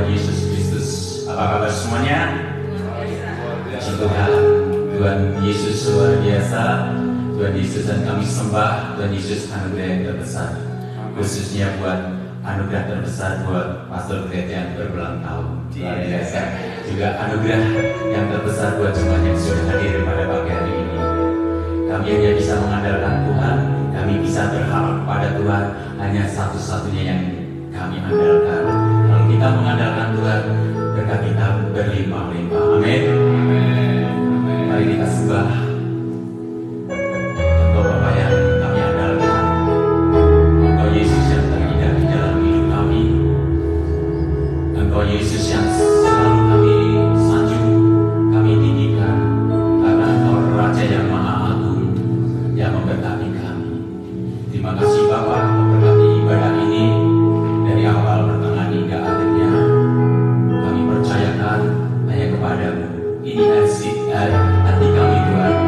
Tuhan Yesus Kristus. Apa kabar semuanya? Puji Tuhan. Tuhan Yesus luar biasa. Tuhan Yesus dan kami sembah. Tuhan Yesus anugerah yang terbesar, khususnya buat anugerah terbesar buat Pastor Greta yang berulang tahun. Luar biasa. Juga anugerah yang terbesar buat jemaat yang sudah hadir pada pagi hari ini. Kami hanya bisa mengandalkan Tuhan. Kami bisa berharap pada Tuhan. Hanya satu-satunya yang kami andalkan. Kalau kita mengandalkan Tuhan, berkat kita berlimpah-limpah. Amin. Mari kita sembah Engkau Bapa yang kami andalkan. Engkau Yesus yang terindah di dalam hidup kami. Engkau Yesus yang selalu kami sanjung, kami tinggikan, karena Engkau Raja yang Maha Agung yang memberkati kami. Terima kasih Bapa, memberkati ibadah ini dari awal, pertengahan hingga akhirnya. Kami percayakan hanya kepadamu. Ini hati kami Tuhan.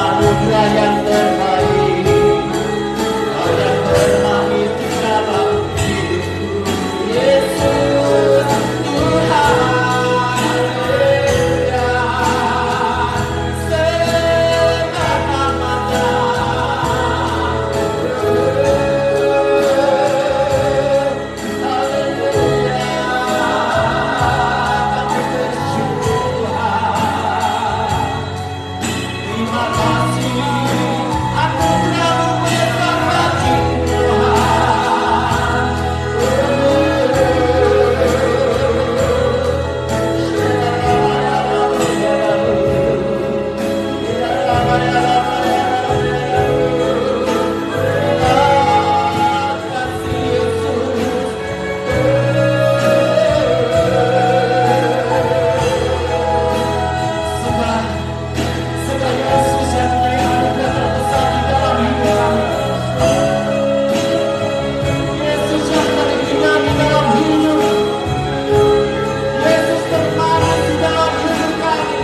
anugerah yang terbaik, Kau yang terbaik di dalam hidupku, Yesus Tuhan. Haleluya, semata-mata. Haleluya, kami bersyukur Tuhan. Terima kasih, anugerah-Mu besar bagi Yesus yang punya anugerah terbesar di dalam hidup kami. Yesus yang paling indah di dalam hidup. Yesus termanis di dalam hidup kami.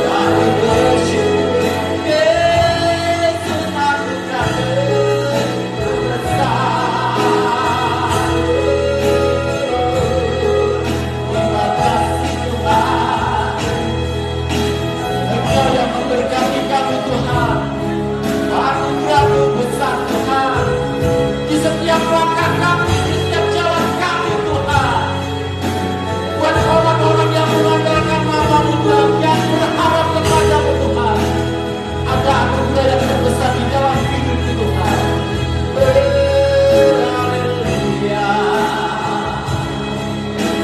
Kami bersyukur, Yesus anugerah terbesar. Terima kasih Tuhan, Engkau yang memberkati kami Tuhan. Anugerah-Mu besar Tuhan, di setiap langkah kami, di setiap jalan kami Tuhan. Buat orang-orang yang mengandalkan nama-Mu Tuhan, yang berharap kepada-Mu Tuhan, ada anugerah yang terbesar di dalam hidup Tuhan. Haleluya,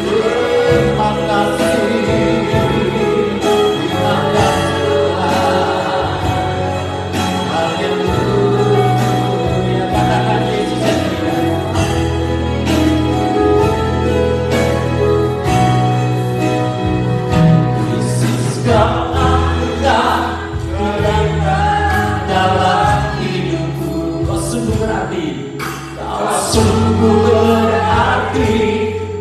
terima kasih, terima kasih Tuhan. Haleluya, katakan Yesus yang indah. Yesus Kau anugerah dalam hidupku. Kau sungguh berarti, Kau sungguh berarti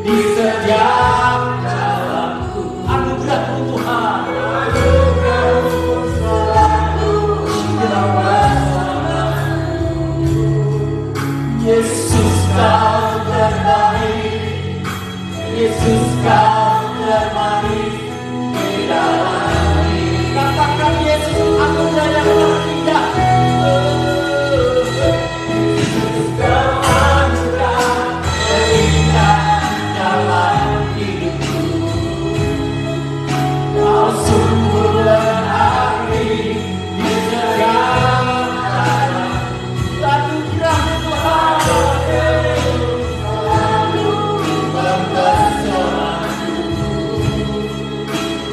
di setiap jalanku. Anugerah-Mu Tuhan, anugerah-Mu selalu bersamaku. Yesus Kau terbaik, Yesus Kau terbaik di dalam hidup. Katakan Yesus anugerah yang terindah. Yesus Kau anugerah terindah dalam hidupku. Kau sungguh berarti di setiap jalan. Anugerah-Mu Tuhan selalu mempersonanku.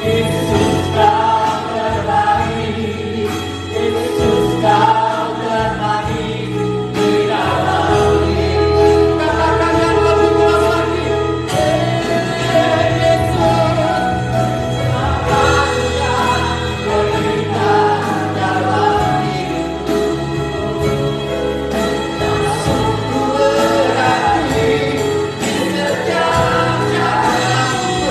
Yesus Kau terbaik, Yesus Kau terbaik di dalam hidup. Katakan yang lebih keras lagi, Yesus anugerah terindah dalam hidupku. Kau sungguh berarti di setiap jalanku.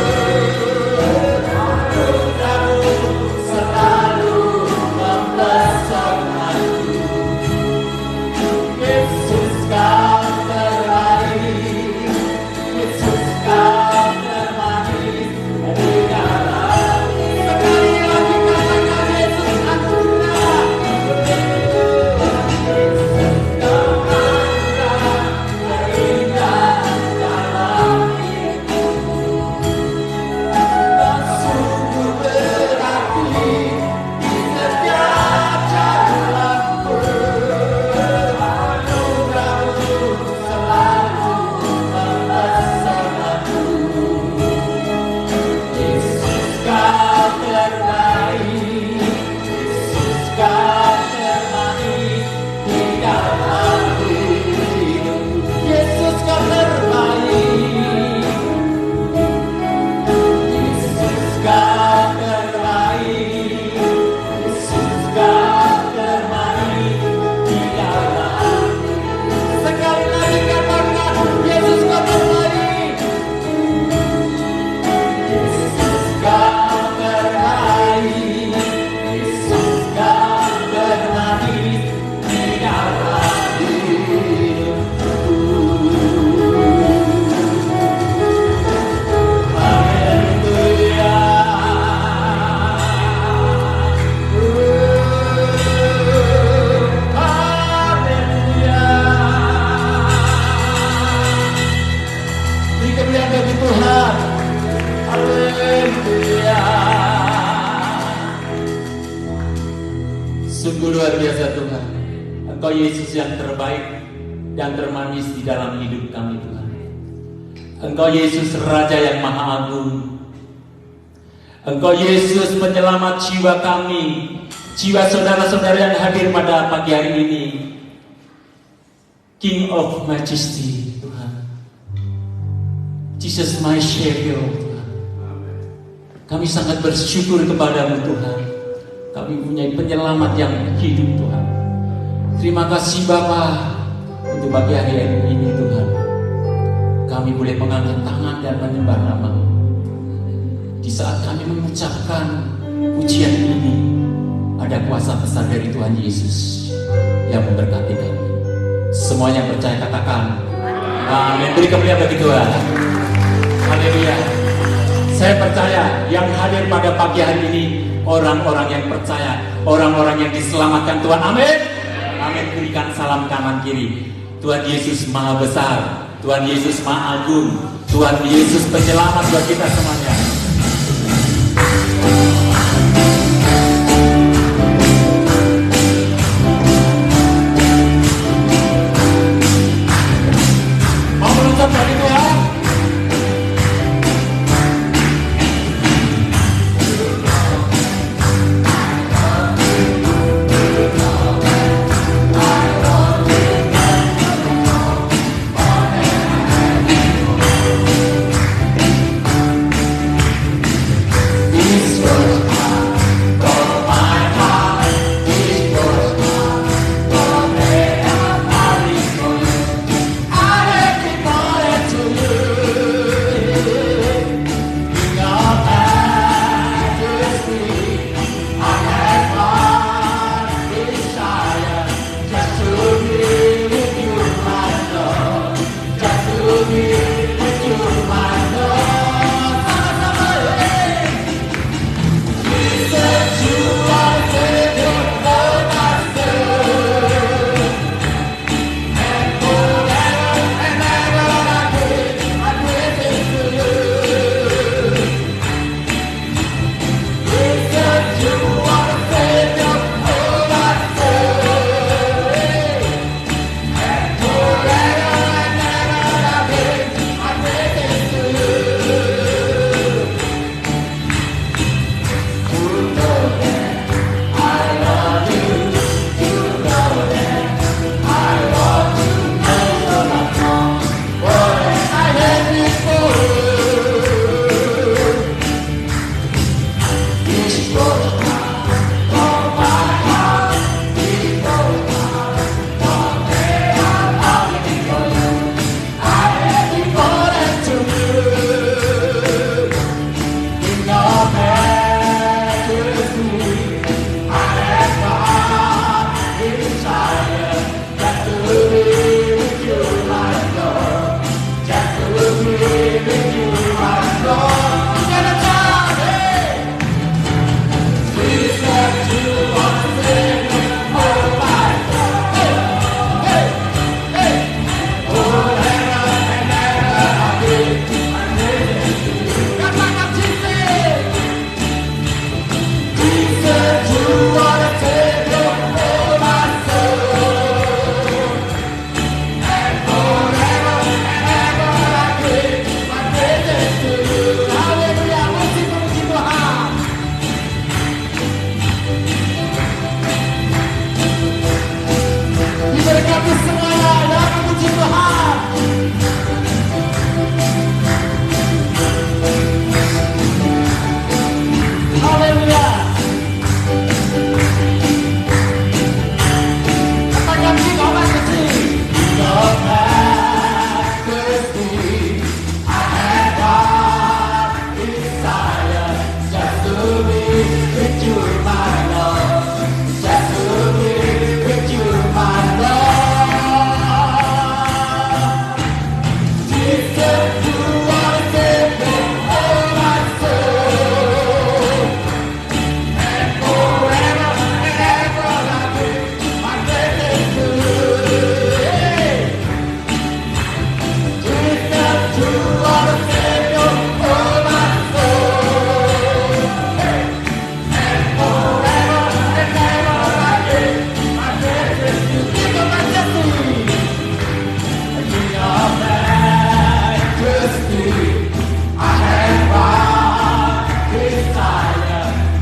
Anugerah-Mu selalu mempersonanku. Yesus Kau terbaik, Yesus Kau terbaik di dalam. Sekali lagi katakan Yesus anugerah. Yesus Kau anugerah terindah dalam hidupku. Kau sungguh berarti di setiap jalanku. Anugerah-Mu selalu mempersonanku. Yesus Kau terbaik, Yesus Kau terbaik di dalam hidupku. Yesus Kau terbaik, Yesus Kau Sungguh luar biasa Tuhan. Engkau Yesus yang terbaik dan termanis di dalam hidup kami Tuhan. Engkau Yesus Raja yang Maha Agung. Engkau Yesus penyelamat jiwa kami, jiwa saudara-saudara yang hadir pada pagi hari ini. King of Majesty Tuhan, Jesus my Savior Tuhan. Kami sangat bersyukur kepadamu Tuhan. Kami punya penyelamat yang hidup Tuhan. Terima kasih Bapa untuk pagi hari ini Tuhan. Kami boleh mengangkat tangan dan menyembah nama-Mu. Di saat kami mengucapkan pujian ini, ada kuasa besar dari Tuhan Yesus yang memberkati kami. Semua yang percaya katakan amin. Beri kemuliaan bagi Tuhan. Haleluya. Saya percaya yang hadir pada pagi hari ini orang-orang yang percaya, orang-orang yang diselamatkan Tuhan. Amin. Amin. Berikan salam kanan kiri. Tuhan Yesus Maha Besar, Tuhan Yesus Maha Agung, Tuhan Yesus penyelamat buat kita semuanya. Mau meluncur bagi Tuhan?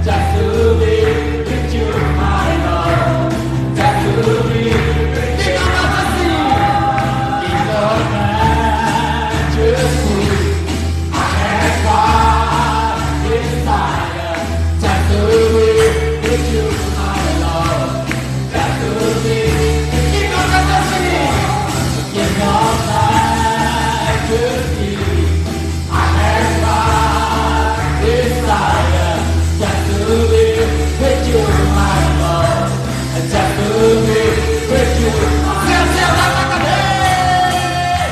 just to be with you, my Lord. Just to be terima kasih. In your majesty, I have one desire. Just to be with you, my Lord. Just to be terima kasih. In your majesty, I have one desire. Just to be with you, my Lord. Just to be with you. Siap-siap katakan, hey!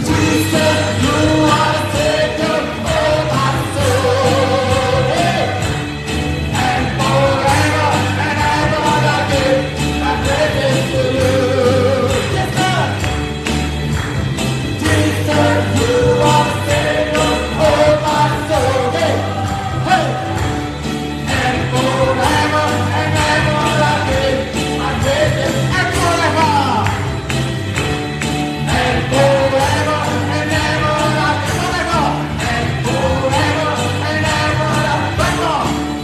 Jesus, you are Savior of my soul. Hey! And forever and ever I give my praises to you. Yes, sir. Jesus, you are Savior of my soul. Hey! Hey! And forever and ever I give my praises. And forever. And forever and ever I forever. And forever and ever I forever.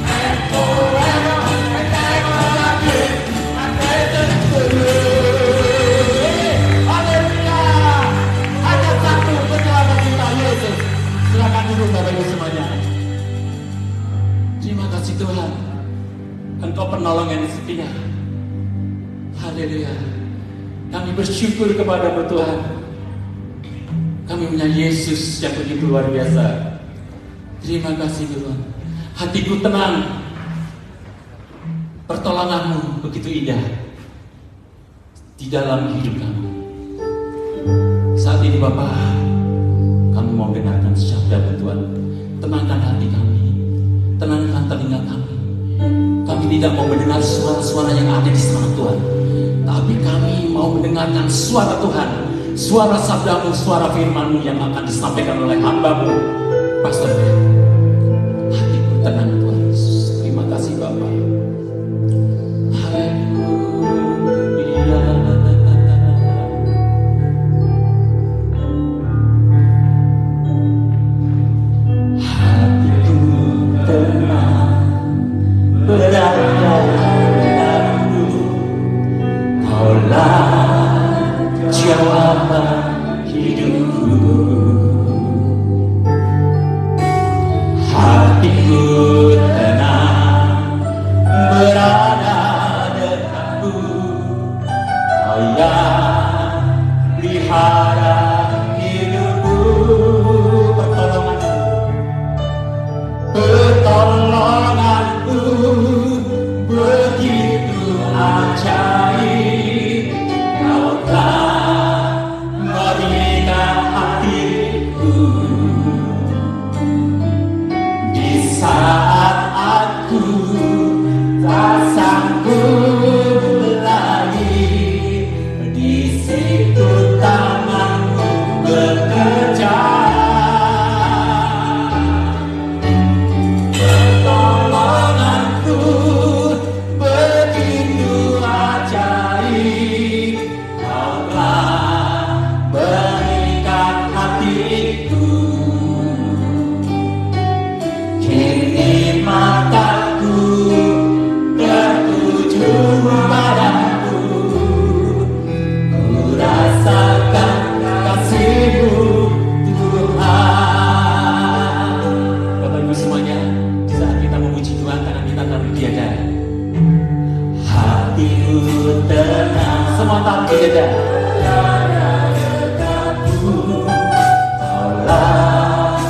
And forever and ever I give my praises to you. Haleluya. Hanya satu penyelamat kita, Yesus. Silakan duduk Bapak Ibu semuanya. Terima kasih Tuhan, Engkau penolong yang setia. Haleluya. Kami bersyukur kepadamu Tuhan. Kami punya Yesus yang begitu luar biasa. Terima kasih Tuhan. Hatiku tenang. Pertolonganmu begitu indah di dalam hidup kami. Saat ini Bapa, kami mau dengarkan sabda Tuhan. Tenangkan hati kami, tenangkan telinga kami. Kami tidak mau mendengar suara-suara yang ada di sana Tuhan, tapi kami mau mendengarkan suara Tuhan, suara sabdamu, suara firmanmu yang akan disampaikan oleh hamba-Mu, Pastor Ben. Hatiku tenang Tuhan Yesus. Terima kasih Bapa. Haleluya. Hatiku tenang berada dalam-Mu. Kaulah jawaban hidupku. Hatiku tenang berada dekatmu. Kau yang pelihara hidupku. Pertolonganmu begitu ajaib. Kau telah memberikan hatiku di saat aku tak sanggup lagi. Di situ tanganmu bekerja. Pertolonganku begitu ajaib. Kau telah berikan hatiku. Kini mataku tertuju padamu. Ku rasakan kasih-Mu Tuhan. Bapak Ibu semuanya, di saat kita memuji Tuhan, tangan kita taruh di dada. Hatiku tenang, semua taruh di dada. Kaulah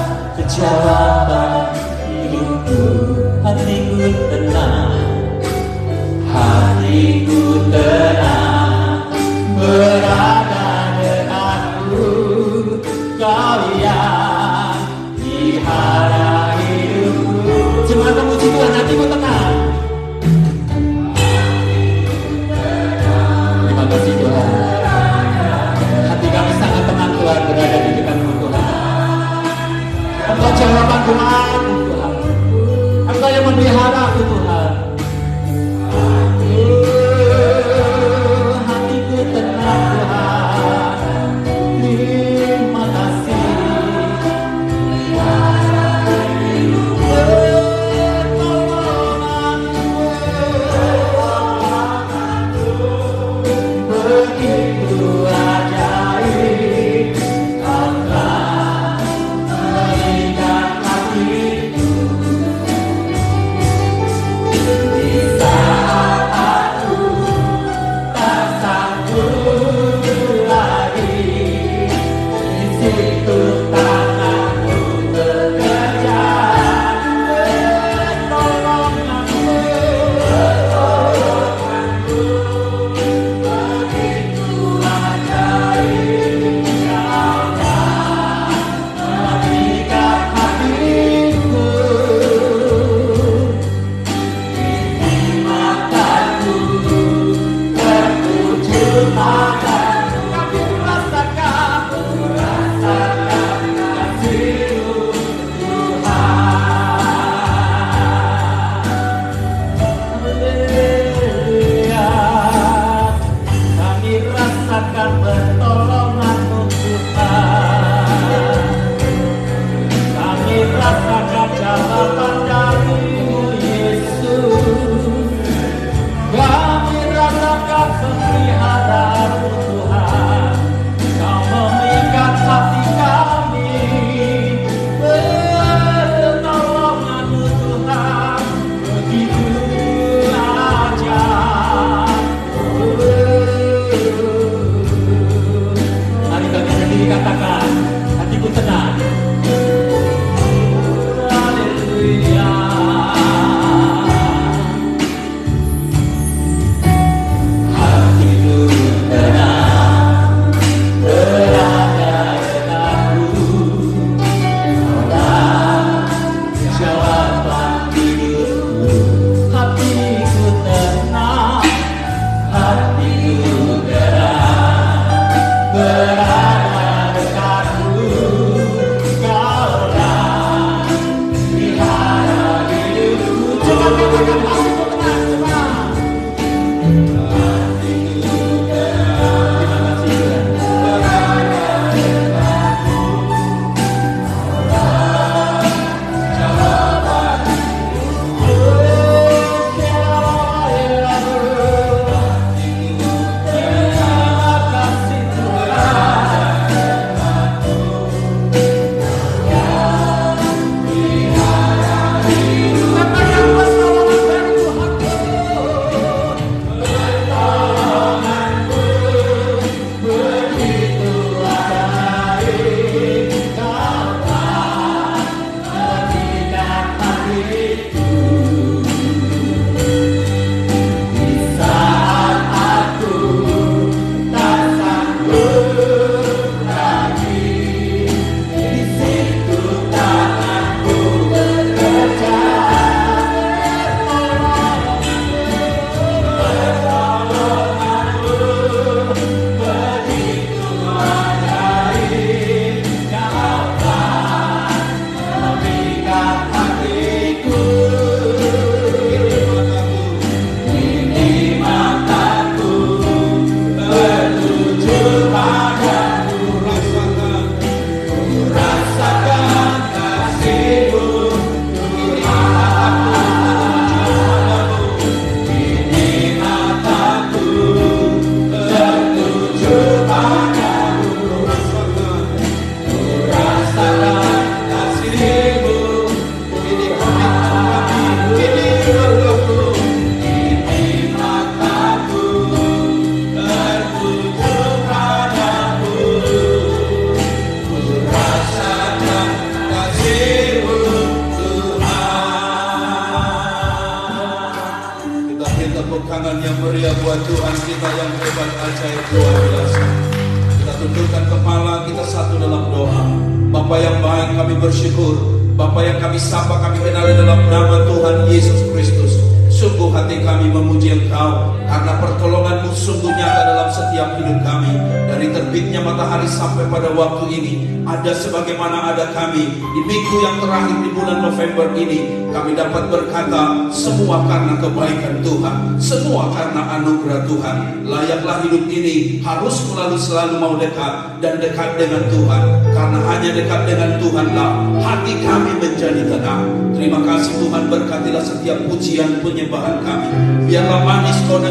jawaban hidupku. Hatiku tenang, hatiku tenang berada denganmu. Kau yang pelihara hidupku. Semua memuji Tuhan, hatiku tenang. Terima kasih Tuhan. Hati kami sangat tenang Tuhan berada di dekat-Mu Tuhan. Engkau jawaban doaku Tuhan. Engkau yang memelihara aku Tuhan. Hatiku tenang Tuhan. Terima kasih. tepuk tangan yang meriah buat Tuhan kita yang hebat, ajaib, luar biasa. Kita tundukkan kepala kita satu dalam doa. Bapa yang baik, kami bersyukur. Bapa yang kami sapa, kami kenali dalam nama Tuhan Yesus Kristus. Sungguh hati kami memuji Engkau, karena pertolongan-Mu sungguh nyata dalam setiap hidup kami. Dari terbitnya matahari sampai pada waktu ini, ada sebagaimana ada kami di minggu yang terakhir di bulan November ini, kami dapat berkata, semua karena kebaikan Tuhan, semua karena anugerah Tuhan. Layaklah hidup ini harus selalu mau dekat dan dekat dengan Tuhan, karena hanya dekat dengan Tuhanlah hati kami menjadi tenang. Terima kasih Tuhan, berkatilah setiap pujian penyembahan kami. Biarlah manis Kau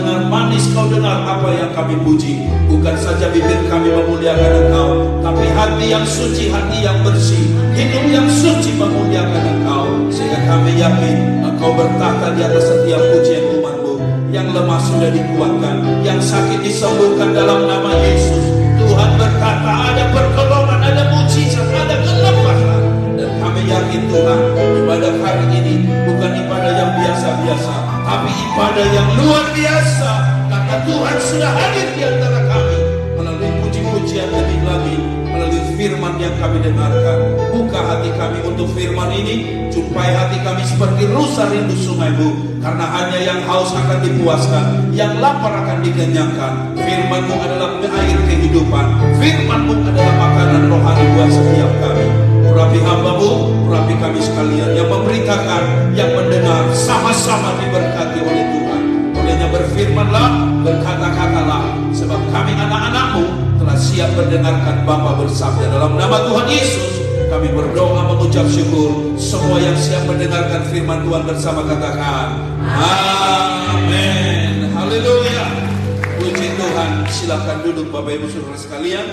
dengar apa yang kami puji. Bukan saja bibir kami memuliakan Engkau, tapi hati yang suci, hati yang bersih, hidup yang suci memuliakan Engkau. Sehingga kami yakin Engkau bertahta di atas setiap pujian umat-Mu. Yang lemah sudah dikuatkan, yang sakit disembuhkan dalam nama Yesus. Tuhan berkata ada pertolongan, ada mujizat, ada kelepasan. Dan kami yakin Tuhan, ibadah hari ini bukan ibadah yang biasa-biasa, tapi ibadah yang luar biasa. Karena Tuhan sudah hadir di antara kami melalui puji-pujian lebih lagi, melalui firman yang kami dengarkan. Buka hati kami untuk firman ini, jumpai hati kami seperti rusa rindu sungai-Mu. Karena hanya yang haus akan dipuaskan, yang lapar akan dikenyangkan. Firman-Mu adalah air kehidupan, firman-Mu adalah makanan rohani buat setiap kami. Urapi hamba-Mu, urapi kami sekalian yang memberitakan, yang mendengar, sama-sama diberkati oleh Tuhan. Olehnya berfirmanlah, berkata-katalah, sebab kami anak-anak-Mu telah siap mendengarkan Bapa bersabda. Dalam nama Tuhan Yesus kami berdoa mengucap syukur. Semua yang siap mendengarkan firman Tuhan bersama katakan amin. Haleluya. Puji Tuhan. Silakan duduk Bapak Ibu Saudara sekalian.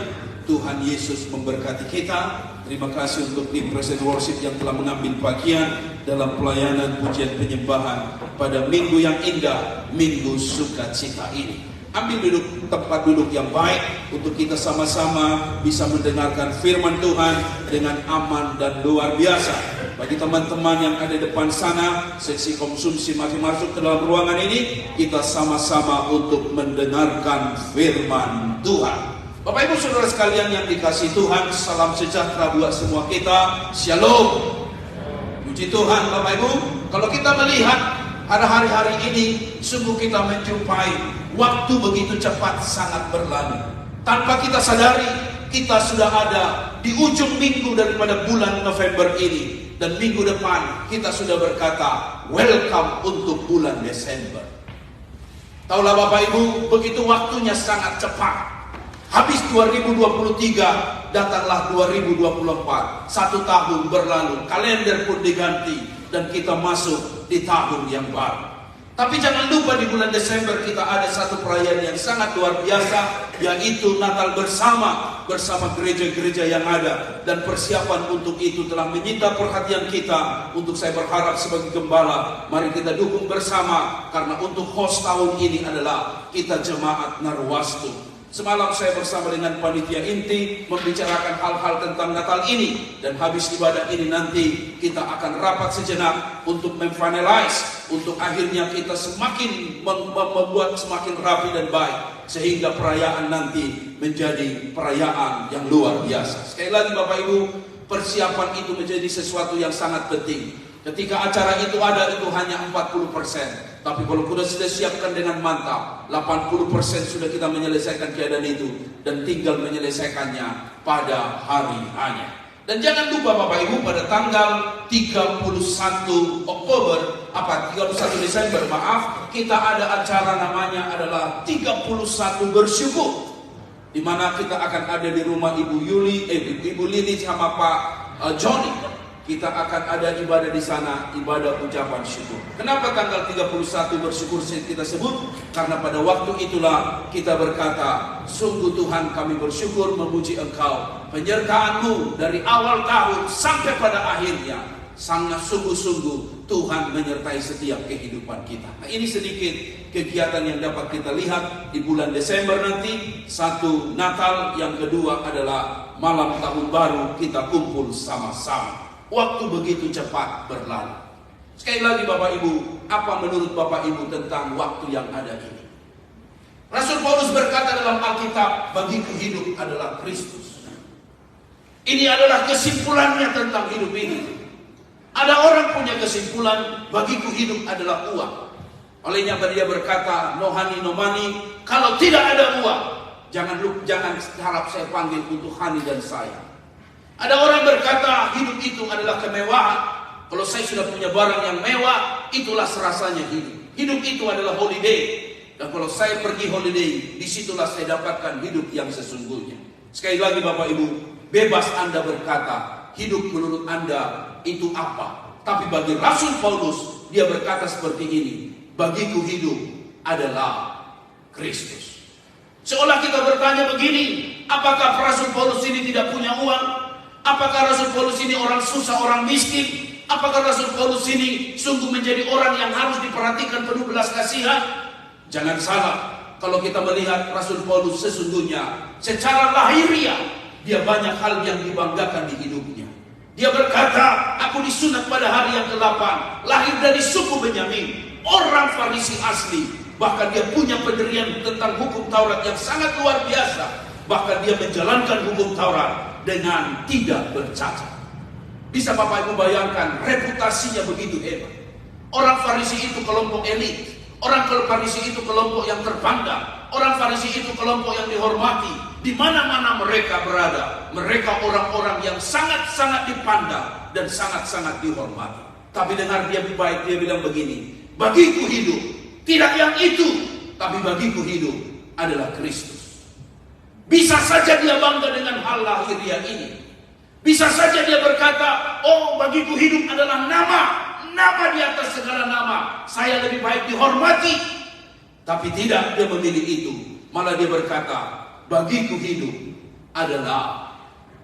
Tuhan Yesus memberkati kita. Terima kasih untuk tim Present Worship yang telah mengambil bagian dalam pelayanan pujian penyembahan pada minggu yang indah, Minggu Sukacita ini. Ambil tempat duduk yang baik untuk kita sama-sama bisa mendengarkan firman Tuhan dengan aman dan luar biasa. Bagi teman-teman yang ada di depan sana, seksi konsumsi masih masuk ke dalam ruangan ini, kita sama-sama untuk mendengarkan firman Tuhan. Bapak Ibu Saudara sekalian yang dikasihi Tuhan, salam sejahtera buat semua kita. Shalom. Puji Tuhan Bapak Ibu. Kalau kita melihat pada hari-hari ini, sungguh kita menjumpai waktu begitu cepat sangat berlalu. Tanpa kita sadari, kita sudah ada di ujung minggu daripada bulan November ini. Dan minggu depan kita sudah berkata, welcome untuk bulan Desember. Taulah Bapak Ibu, begitu waktunya sangat cepat. Habis 2023, datanglah 2024. 1 tahun berlalu, kalender pun diganti, dan kita masuk di tahun yang baru. Tapi jangan lupa di bulan Desember kita ada satu perayaan yang sangat luar biasa, yaitu Natal bersama gereja-gereja yang ada. Dan persiapan untuk itu telah menyita perhatian kita. Untuk saya berharap sebagai gembala, mari kita dukung bersama, karena untuk host tahun ini adalah kita Jemaat Narwastu. Semalam saya bersama dengan panitia inti membicarakan hal-hal tentang Natal ini. Dan habis ibadah ini nanti kita akan rapat sejenak untuk memfinalize, untuk akhirnya kita semakin membuat semakin rapi dan baik, sehingga perayaan nanti menjadi perayaan yang luar biasa. Sekali lagi Bapak Ibu, persiapan itu menjadi sesuatu yang sangat penting. Ketika acara itu ada, itu hanya 40%. Tapi kalau sudah siapkan dengan mantap, 80% sudah kita menyelesaikan keadaan itu. Dan tinggal menyelesaikannya pada hari hanya. Dan jangan lupa Bapak Ibu, pada tanggal 31 Desember, kita ada acara namanya adalah 31 bersyukur. Di mana kita akan ada di rumah Ibu Lili sama Pak Johnny. Kita akan ada ibadah di sana, ibadah ucapan syukur. Kenapa tanggal 31 bersyukur kita sebut? Karena pada waktu itulah kita berkata, sungguh Tuhan kami bersyukur memuji Engkau. Penyertaan-Mu dari awal tahun sampai pada akhirnya, sangat sungguh-sungguh Tuhan menyertai setiap kehidupan kita. Nah, ini sedikit kegiatan yang dapat kita lihat di bulan Desember nanti. Satu, Natal. Yang kedua adalah malam tahun baru, kita kumpul sama-sama. Waktu begitu cepat berlalu. Sekali lagi Bapak Ibu, apa menurut Bapak Ibu tentang waktu yang ada ini? Rasul Paulus berkata dalam Alkitab, bagiku hidup adalah Kristus. Ini adalah kesimpulannya tentang hidup ini. Ada orang punya kesimpulan, bagiku hidup adalah uang. Olehnya dia berkata, no honey, no money. Kalau tidak ada uang, jangan harap saya panggil untuk honey dan saya. Ada orang berkata, hidup itu adalah kemewahan. Kalau saya sudah punya barang yang mewah, itulah serasanya hidup. Hidup itu adalah holiday. Dan kalau saya pergi holiday, disitulah saya dapatkan hidup yang sesungguhnya. Sekali lagi Bapak Ibu, bebas Anda berkata, hidup menurut Anda itu apa. Tapi bagi Rasul Paulus, dia berkata seperti ini, bagiku hidup adalah Kristus. Seolah kita bertanya begini, apakah Rasul Paulus ini tidak punya uang? Apakah Rasul Paulus ini orang susah, orang miskin? Apakah Rasul Paulus ini sungguh menjadi orang yang harus diperhatikan penuh belas kasihan? Jangan salah, kalau kita melihat Rasul Paulus sesungguhnya secara lahiriah, dia banyak hal yang dibanggakan di hidupnya. Dia berkata, aku disunat pada hari yang ke-8, lahir dari suku Benyamin, orang Farisi asli. Bahkan dia punya pendirian tentang hukum Taurat yang sangat luar biasa. Bahkan dia menjalankan hukum Taurat dengan tidak bercacat. Bisa Bapak Ibu bayangkan, reputasinya begitu hebat. Orang Farisi itu kelompok elit. Orang Farisi itu kelompok yang terpandang. Orang Farisi itu kelompok yang dihormati. Di mana-mana mereka berada, mereka orang-orang yang sangat-sangat dipandang dan sangat-sangat dihormati. Tapi dengar dia baik, dia bilang begini, bagiku hidup, tidak yang itu, tapi bagiku hidup adalah Kristus. Bisa saja dia bangga dengan hal lahiriah ini. Bisa saja dia berkata, oh bagiku hidup adalah nama di atas segala nama. Saya lebih baik dihormati. Tapi tidak, dia memilih itu. Malah dia berkata, bagiku hidup adalah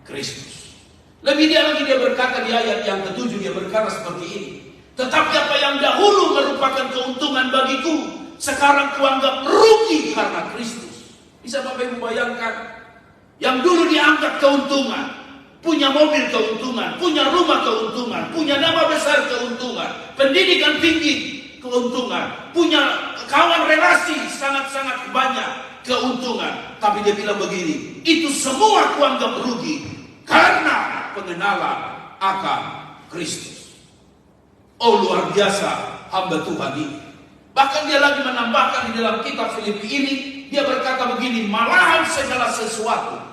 Kristus. Lebih lagi dia berkata di ayat yang ke-7, dia berkata seperti ini. Tetapi apa yang dahulu merupakan keuntungan bagiku, sekarang kuanggap rugi karena Kristus. Bisa Bapak Ibu bayangkan, yang dulu dianggap keuntungan, punya mobil keuntungan, punya rumah keuntungan, punya nama besar keuntungan, pendidikan tinggi keuntungan, punya kawan relasi sangat-sangat banyak keuntungan. Tapi dia bilang begini, itu semua kuanggap rugi karena pengenalan akan Kristus. Oh luar biasa hamba Tuhan ini. Bahkan dia lagi menambahkan di dalam kitab Filipi ini, dia berkata begini, malahan segala sesuatu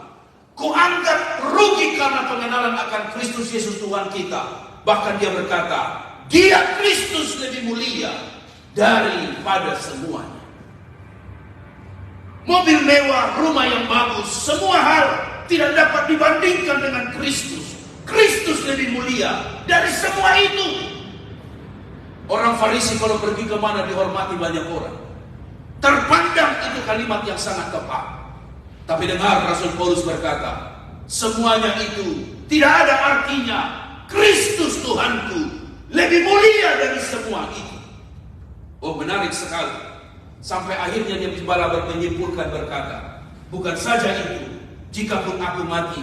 kuanggap rugi karena pengenalan akan Kristus Yesus Tuhan kita. Bahkan dia berkata, dia Kristus lebih mulia daripada semuanya. Mobil mewah, rumah yang bagus, semua hal tidak dapat dibandingkan dengan Kristus. Kristus lebih mulia dari semua itu. Orang Farisi kalau pergi kemana dihormati banyak orang. Terpandang itu kalimat yang sangat tepat. Tapi dengar Rasul Paulus berkata, semuanya itu tidak ada artinya. Kristus Tuhanku lebih mulia dari semua itu. Oh menarik sekali. Sampai akhirnya dia menyimpulkan berkata, bukan saja itu, jikapun aku mati,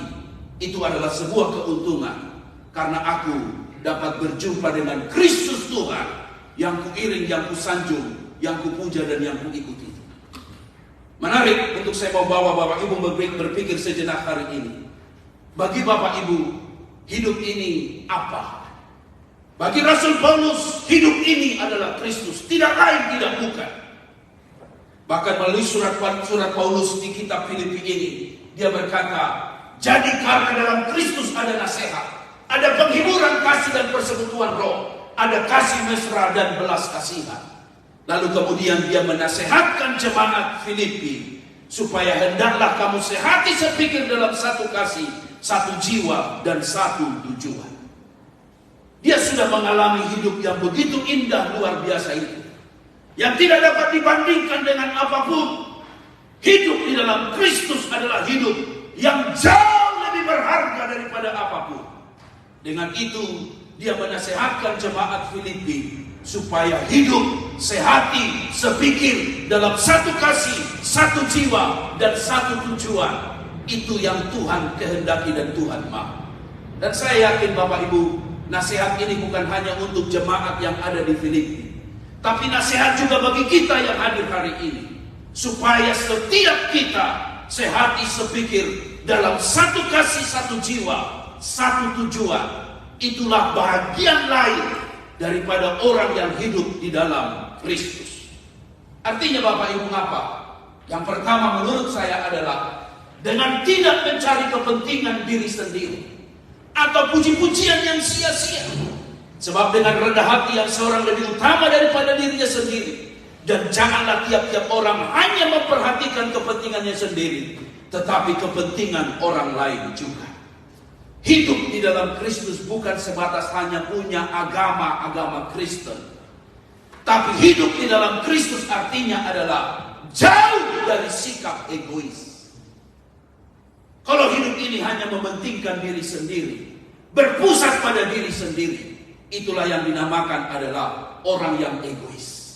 itu adalah sebuah keuntungan. Karena aku dapat berjumpa dengan Kristus Tuhan, yang kuiring, yang kusanjung, yang kupuja dan yang kuikuti. Menarik untuk saya mau bawa Bapak Ibu berpikir sejenak hari ini. Bagi Bapak Ibu, hidup ini apa? Bagi Rasul Paulus, hidup ini adalah Kristus. Tidak lain, tidak bukan. Bahkan melalui surat Paulus di kitab Filipi ini, dia berkata, jadi karena dalam Kristus ada nasihat, ada penghiburan kasih dan persekutuan roh, ada kasih mesra dan belas kasihan. Lalu kemudian dia menasehatkan jemaat Filipi, supaya hendaklah kamu sehati sepikir dalam satu kasih, satu jiwa dan satu tujuan. Dia sudah mengalami hidup yang begitu indah, luar biasa itu, yang tidak dapat dibandingkan dengan apapun. Hidup di dalam Kristus adalah hidup yang jauh lebih berharga daripada apapun. Dengan itu dia menasehatkan jemaat Filipi supaya hidup sehati, sepikir dalam satu kasih, satu jiwa dan satu tujuan. Itu yang Tuhan kehendaki dan Tuhan mau. Dan saya yakin Bapak Ibu, Nasihat ini bukan hanya untuk jemaat yang ada di Filipi, tapi nasihat juga bagi kita yang hadir hari ini, supaya setiap kita sehati sepikir dalam satu kasih, satu jiwa, satu tujuan. Itulah bagian lain daripada orang yang hidup di dalam Kristus. Artinya Bapak Ibu apa? Yang pertama menurut saya adalah dengan tidak mencari kepentingan diri sendiri atau puji-pujian yang sia-sia. Sebab dengan rendah hati yang seorang lebih utama daripada dirinya sendiri. Dan janganlah tiap-tiap orang hanya memperhatikan kepentingannya sendiri, tetapi kepentingan orang lain juga. Hidup di dalam Kristus bukan sebatas hanya punya agama Kristen. Tapi hidup di dalam Kristus artinya adalah jauh dari sikap egois. Kalau hidup ini hanya mementingkan diri sendiri, berpusat pada diri sendiri, itulah yang dinamakan adalah orang yang egois.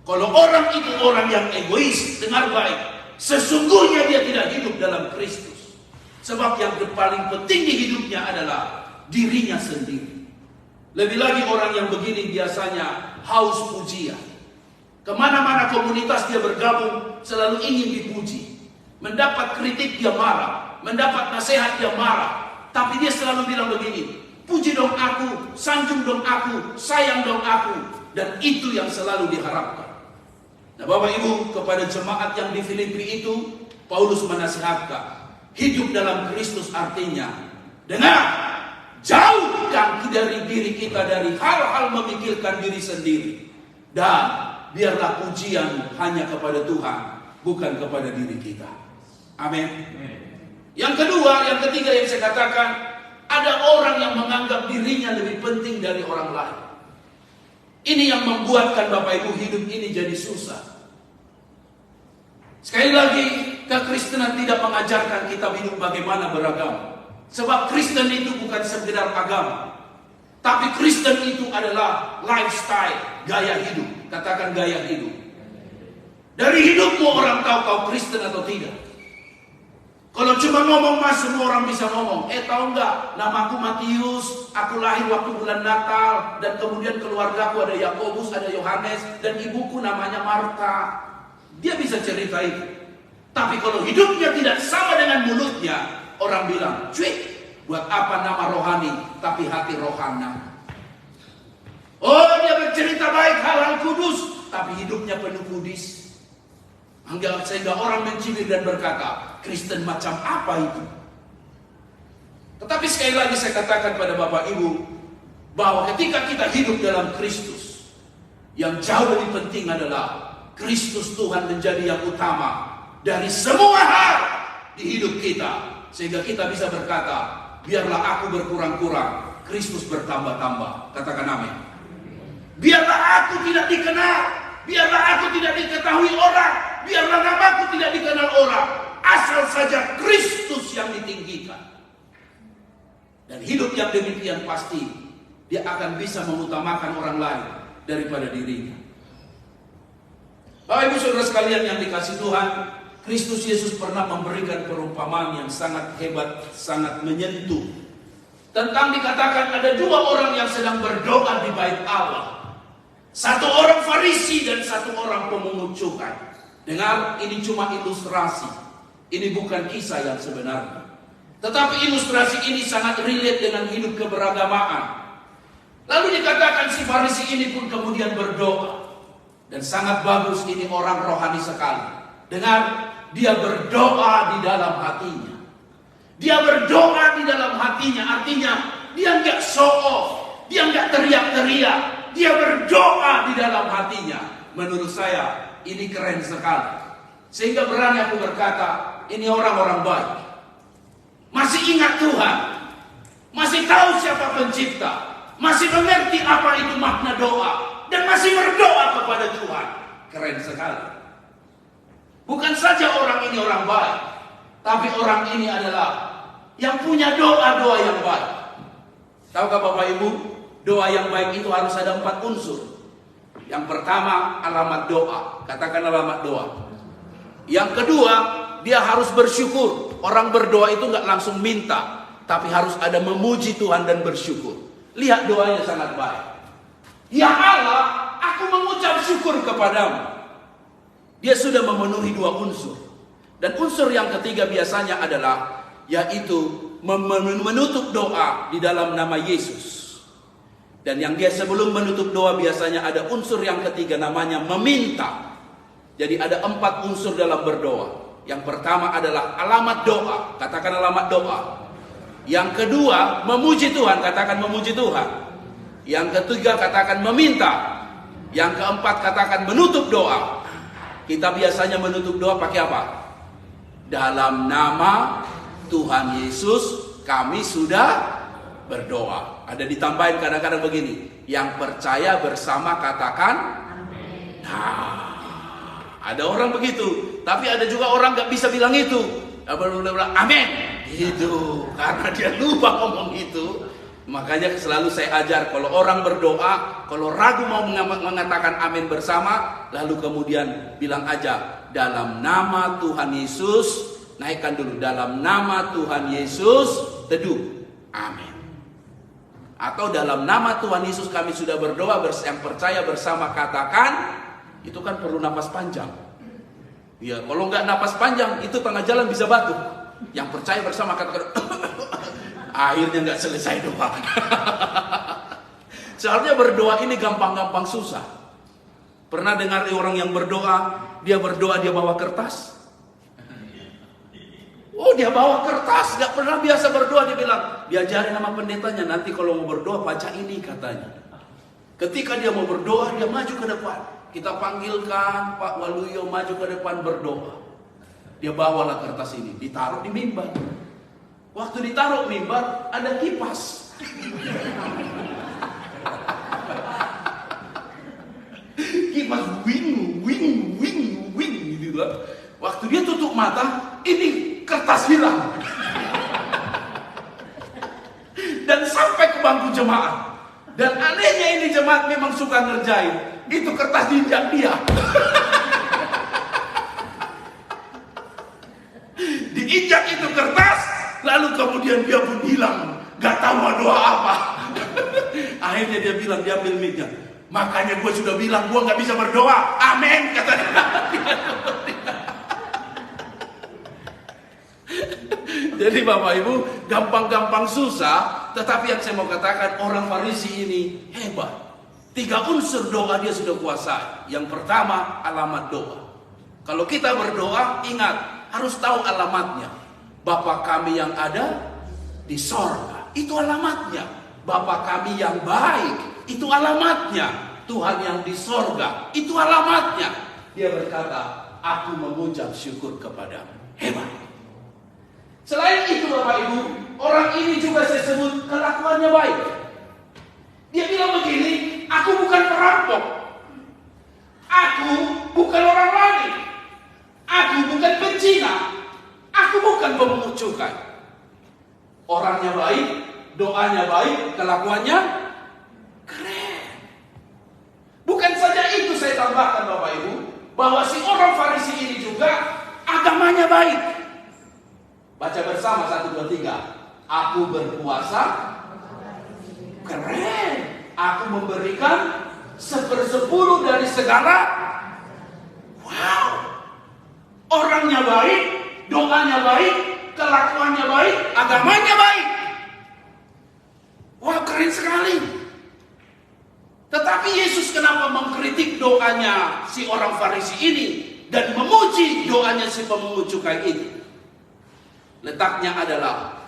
Kalau orang itu orang yang egois, dengar baik, sesungguhnya dia tidak hidup dalam Kristus. Sebab yang paling penting di hidupnya adalah dirinya sendiri. Lebih lagi orang yang begini biasanya haus pujian. Kemana-mana komunitas dia bergabung selalu ingin dipuji. Mendapat kritik dia marah, mendapat nasihat dia marah. Tapi dia selalu bilang begini, puji dong aku, sanjung dong aku, sayang dong aku. Dan itu yang selalu diharapkan. Nah Bapak Ibu, kepada jemaat yang di Filipi itu, Paulus menasihatkan, hidup dalam Kristus artinya dengar, jauhkan dari diri kita dari hal-hal memikirkan diri sendiri, dan biarlah pujian hanya kepada Tuhan, bukan kepada diri kita. Amin. Yang kedua, yang ketiga yang saya katakan, ada orang yang menganggap dirinya lebih penting dari orang lain. Ini yang membuatkan Bapak Ibu hidup ini jadi susah. Sekali lagi, kekristenan tidak mengajarkan kita hidup bagaimana beragama. Sebab Kristen itu bukan sekedar agama, tapi Kristen itu adalah lifestyle, gaya hidup. Katakan gaya hidup. Dari hidupmu orang tahu kau Kristen atau tidak. Kalau cuma ngomong mas, semua orang bisa ngomong. Tahu nggak? Namaku Matius, aku lahir waktu bulan Natal, dan kemudian keluargaku ada Yakobus, ada Yohanes, dan ibuku namanya Marta. Dia bisa cerita itu. Tapi kalau hidupnya tidak sama dengan mulutnya, orang bilang, cuy, buat apa nama rohani, tapi hati rohana. Oh, dia bercerita baik hal-hal kudus, tapi hidupnya penuh kudis. Sehingga orang mencibir dan berkata, Kristen macam apa itu? Tetapi sekali lagi saya katakan pada Bapak Ibu, bahwa ketika kita hidup dalam Kristus, yang jauh lebih penting adalah Kristus Tuhan menjadi yang utama dari semua hal di hidup kita. Sehingga kita bisa berkata, biarlah aku berkurang-kurang, Kristus bertambah-tambah. Katakan amin. Biarlah aku tidak dikenal, biarlah aku tidak diketahui orang, biarlah namaku tidak dikenal orang, asal saja Kristus yang ditinggikan. Dan hidup yang demikian pasti dia akan bisa mengutamakan orang lain daripada dirinya. Bapak Ibu Saudara sekalian yang dikasihi Tuhan, Kristus Yesus pernah memberikan perumpamaan yang sangat hebat, sangat menyentuh. Tentang dikatakan ada dua orang yang sedang berdoa di bait Allah. Satu orang Farisi dan satu orang pemungut cukai. Dengar, ini cuma ilustrasi. Ini bukan kisah yang sebenarnya. Tetapi ilustrasi ini sangat relate dengan hidup keberagamaan. Lalu dikatakan si Farisi ini pun kemudian berdoa. Dan sangat bagus, ini orang rohani sekali. Dengar, dia berdoa di dalam hatinya. Dia berdoa di dalam hatinya, artinya dia nggak show off, dia nggak teriak-teriak, dia berdoa di dalam hatinya. Menurut saya ini keren sekali. Sehingga berani aku berkata, ini orang-orang baik. Masih ingat Tuhan, masih tahu siapa pencipta, masih mengerti apa itu makna doa, dan masih berdoa kepada Tuhan. Keren sekali. Bukan saja orang ini orang baik, tapi orang ini adalah yang punya doa-doa yang baik. Tahukah Bapak Ibu, doa yang baik itu harus ada 4 unsur. Yang pertama, alamat doa. Katakan alamat doa. Yang kedua, dia harus bersyukur. Orang berdoa itu nggak langsung minta, tapi harus ada memuji Tuhan dan bersyukur. Lihat doanya sangat baik. Ya Allah, aku mengucap syukur kepadamu. Dia sudah memenuhi 2 unsur. Dan unsur yang ketiga biasanya adalah yaitu menutup doa di dalam nama Yesus. Dan yang dia sebelum menutup doa biasanya ada unsur yang ketiga namanya meminta. Jadi ada 4 unsur dalam berdoa. Yang pertama adalah alamat doa. Katakan alamat doa. Yang kedua, memuji Tuhan. Katakan memuji Tuhan. Yang ketiga, katakan meminta. Yang keempat, katakan menutup doa. Kita biasanya menutup doa pakai apa? Dalam nama Tuhan Yesus kami sudah berdoa. Ada ditambahin kadang-kadang begini. Yang percaya bersama katakan amin. Nah, ada orang begitu. Tapi ada juga orang gak bisa bilang itu. Bilang amin gitu, karena dia lupa ngomong itu. Makanya selalu saya ajar, kalau orang berdoa, kalau ragu mau mengatakan amin bersama, lalu kemudian bilang aja dalam nama Tuhan Yesus, naikkan dulu dalam nama Tuhan Yesus, teduh amin. Atau dalam nama Tuhan Yesus kami sudah berdoa, yang percaya bersama katakan. Itu kan perlu napas panjang. Ya, kalau nggak napas panjang, itu tengah jalan bisa batuk. Yang percaya bersama katakan, akhirnya nggak selesai doa. Seharusnya berdoa ini gampang-gampang susah. Pernah dengar orang yang berdoa, dia bawa kertas? Oh, dia bawa kertas, nggak pernah biasa berdoa. Dia bilang, diajarin sama pendetanya, nanti kalau mau berdoa baca ini katanya. Ketika dia mau berdoa, dia maju ke depan. Kita panggilkan Pak Waluyo maju ke depan berdoa. Dia bawalah kertas ini, ditaruh di mimbar. Waktu ditaruh mimbar, ada kipas. Kipas wing gitu lah. Waktu dia tutup mata, ini kertas hilang. Dan sampai ke bangku jemaat. Dan anehnya ini jemaat memang suka ngerjain. Itu kertas jinjak dia. Diinjak itu kertas, lalu kemudian dia pun hilang. Gak tahu mau doa apa. Akhirnya dia bilang, dia ambil mic-nya. Makanya gue sudah bilang, gue gak bisa berdoa. Amin, katanya. Jadi Bapak Ibu, gampang-gampang susah. Tetapi yang saya mau katakan, orang Farisi ini hebat. 3 unsur doa dia sudah kuasai. Yang pertama, alamat doa. Kalau kita berdoa, ingat, harus tahu alamatnya. Bapa kami yang ada di sorga, itu alamatnya. Bapa kami yang baik, itu alamatnya. Tuhan yang di sorga, itu alamatnya. Dia berkata, aku mengucap syukur kepadamu. Hebat. Selain itu Bapak Ibu, orang ini juga saya sebut kelakuannya baik. Dia bilang begini, aku bukan perampok. Aku bukan orang lain. Aku bukan pencina. Aku bukan pemungut cukai. Orangnya baik, doanya baik, kelakuannya keren. Bukan saja itu saya tambahkan Bapak Ibu, bahwa si orang Farisi ini juga agamanya baik. Baca bersama 1, 2, 3. Aku berpuasa, keren. Aku memberikan 1/10 dari segala. Wow. Orangnya baik, doanya baik, kelakuannya baik, agamanya baik. Wah, keren sekali. Tetapi Yesus kenapa mengkritik doanya si orang Farisi ini dan memuji doanya si pemungut cukai ini? Letaknya adalah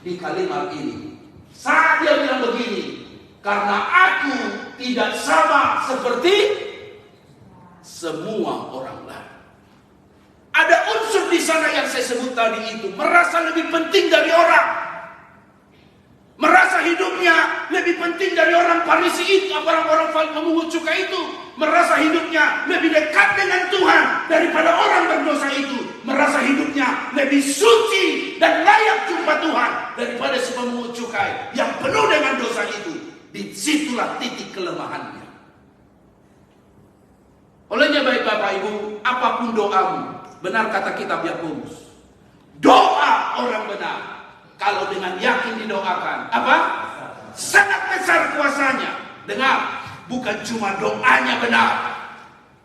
di kalimat ini. Saat dia bilang begini, karena aku tidak sama seperti semua orang lain. Ada unsur di sana yang saya sebut tadi itu, merasa lebih penting dari orang. Merasa hidupnya lebih penting dari orang Farisi itu, orang-orang pemungut cukai itu. Merasa hidupnya lebih dekat dengan Tuhan daripada orang berdosa itu. Merasa hidupnya lebih suci dan layak jumpa Tuhan daripada si pemungut cukai yang penuh dengan dosa itu. Disitulah titik kelemahannya. Olehnya baik Bapak Ibu, apapun doamu, benar kata kitab Yakobus, doa orang benar kalau dengan yakin didoakan, apa? sangat besar kuasanya. Dengar, bukan cuma doanya benar,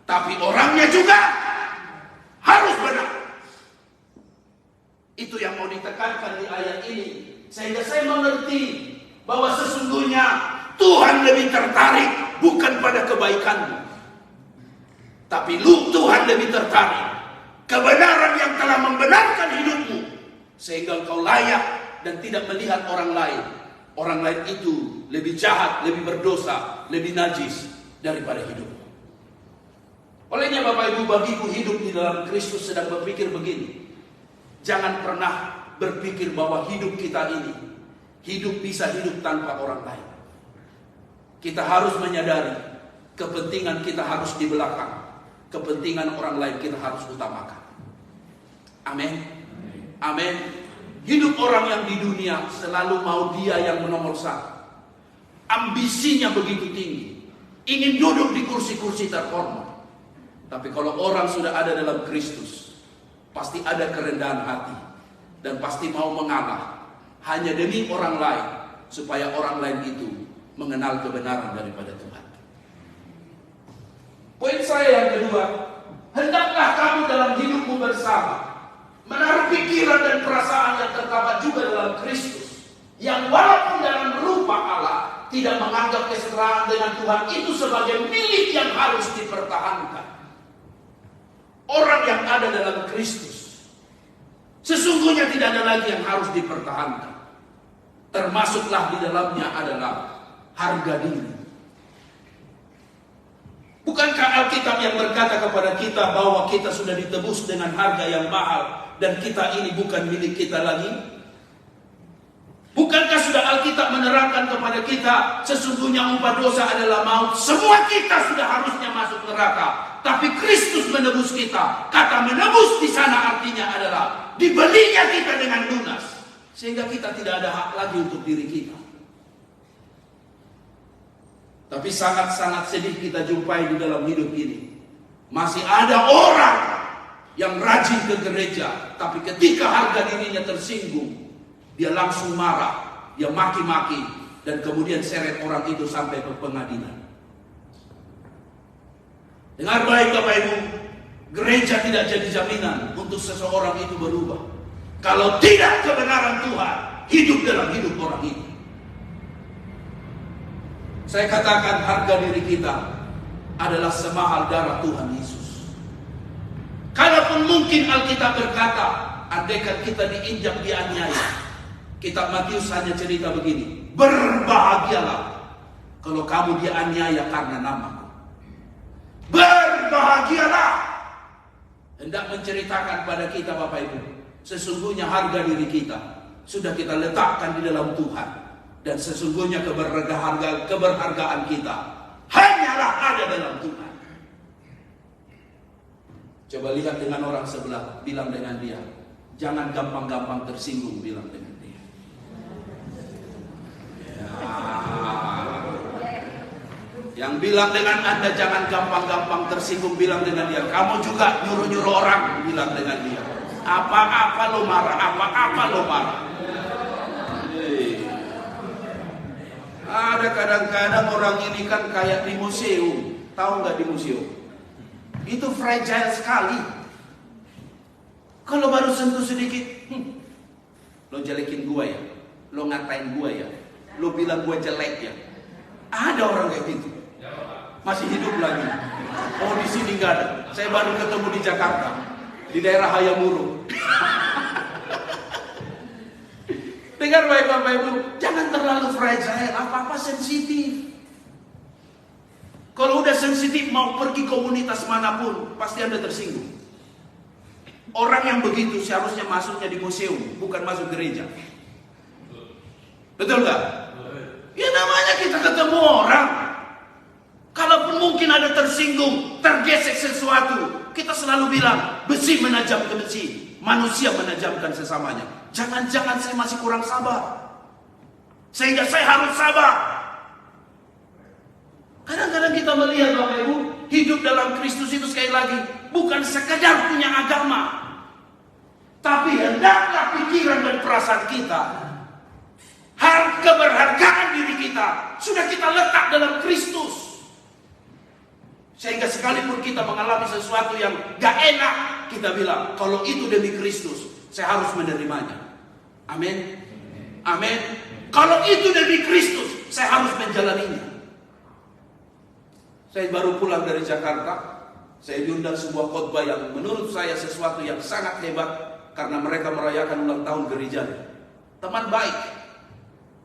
tapi orangnya juga harus benar. Itu yang mau ditekankan di ayat ini. Sehingga saya mengerti bahwa sesungguhnya Tuhan lebih tertarik bukan pada kebaikanmu, tapi Tuhan lebih tertarik kebenaran yang telah membenarkan hidupmu, sehingga engkau layak dan tidak melihat orang lain. Orang lain itu lebih jahat, lebih berdosa, lebih najis daripada hidupmu. Olehnya Bapak Ibu, bagiku hidup di dalam Kristus sedang berpikir begini. Jangan pernah berpikir bahwa hidup kita ini, hidup bisa hidup tanpa orang lain. Kita harus menyadari kepentingan kita harus di belakang, kepentingan orang lain kita harus utamakan. Amin. Amin. Hidup orang yang di dunia selalu mau dia yang nomor satu. Ambisinya begitu tinggi, ingin duduk di kursi-kursi terhormat. Tapi kalau orang sudah ada dalam Kristus, pasti ada kerendahan hati dan pasti mau mengalah hanya demi orang lain, supaya orang lain itu mengenal kebenaran daripada Tuhan. Poin saya yang kedua, hendaklah kamu dalam hidupmu bersama menaruh pikiran dan perasaan yang terdapat juga dalam Kristus, yang walaupun dalam rupa Allah tidak menganggap kesetaraan dengan Tuhan itu sebagai milik yang harus dipertahankan. Orang yang ada dalam Kristus sesungguhnya tidak ada lagi yang harus dipertahankan. Termasuklah di dalamnya adalah harga diri. Bukankah Alkitab yang berkata kepada kita bahwa kita sudah ditebus dengan harga yang mahal dan kita ini bukan milik kita lagi? Bukankah sudah Alkitab menerangkan kepada kita sesungguhnya upah dosa adalah maut? Semua kita sudah harusnya masuk neraka, tapi Kristus menebus kita. Kata menebus di sana artinya adalah dibelinya kita dengan lunas, sehingga kita tidak ada hak lagi untuk diri kita. Tapi sangat-sangat sedih kita jumpai di dalam hidup ini. Masih ada orang yang rajin ke gereja, tapi ketika harga dirinya tersinggung, dia langsung marah, dia maki-maki, dan kemudian seret orang itu sampai ke pengadilan. Dengar baik Bapak Ibu, gereja tidak jadi jaminan untuk seseorang itu berubah. Kalau tidak kebenaran Tuhan hidup dalam hidup orang itu. Saya katakan harga diri kita adalah semahal darah Tuhan Yesus. Kalaupun mungkin Alkitab berkata, andaikan kita diinjak, dianiaya. Kitab Matius hanya cerita begini, berbahagialah kalau kamu dianiaya karena namaku. Berbahagialah. Hendak menceritakan pada kita Bapak Ibu, sesungguhnya harga diri kita sudah kita letakkan di dalam Tuhan, dan sesungguhnya keberhargaan kita hanyalah ada dalam Tuhan. Coba lihat dengan orang sebelah, bilang dengan dia, jangan gampang-gampang tersinggung, bilang dengan dia. Yang bilang dengan Anda jangan gampang-gampang tersinggung, bilang dengan dia, kamu juga nyuruh-nyuruh orang, bilang dengan dia. Apa-apa lo marah, apa-apa lo marah. Ada kadang-kadang orang ini kan kayak di museum. Tahu nggak di museum? Itu fragile sekali. Kalau baru sentuh sedikit, lo jelekin gua ya, lo ngatain gua ya, lo bilang gua jelek ya. Ada orang kayak gitu. Masih hidup lagi. Oh di sini nggak ada. Saya baru ketemu di Jakarta, di daerah Hayamuruk. Dengar baik Bapak Ibu, jangan terlalu fragile, apa-apa sensitif. Kalau udah sensitif mau pergi komunitas manapun, pasti Anda tersinggung. Orang yang begitu seharusnya masuknya di museum, bukan masuk gereja. Betul nggak? Ya namanya kita ketemu orang. Kalaupun mungkin ada tersinggung, tergesek sesuatu, kita selalu bilang, besi menajam ke besi, manusia menajamkan sesamanya. Jangan-jangan saya masih kurang sabar, sehingga saya harus sabar. Kadang-kadang kita melihat Bapak Ibu, hidup dalam Kristus itu sekali lagi bukan sekedar punya agama, tapi hendaklah pikiran dan perasaan kita Hal keberhargaan diri kita sudah kita letak dalam Kristus. Sehingga sekalipun kita mengalami sesuatu yang gak enak, kita bilang, kalau itu demi Kristus, saya harus menerimanya. Amin. Amin. Kalau itu demi Kristus, saya harus menjalaninya. Saya baru pulang dari Jakarta. Saya diundang sebuah khotbah yang menurut saya sesuatu yang sangat hebat, karena mereka merayakan ulang tahun gereja. Teman baik.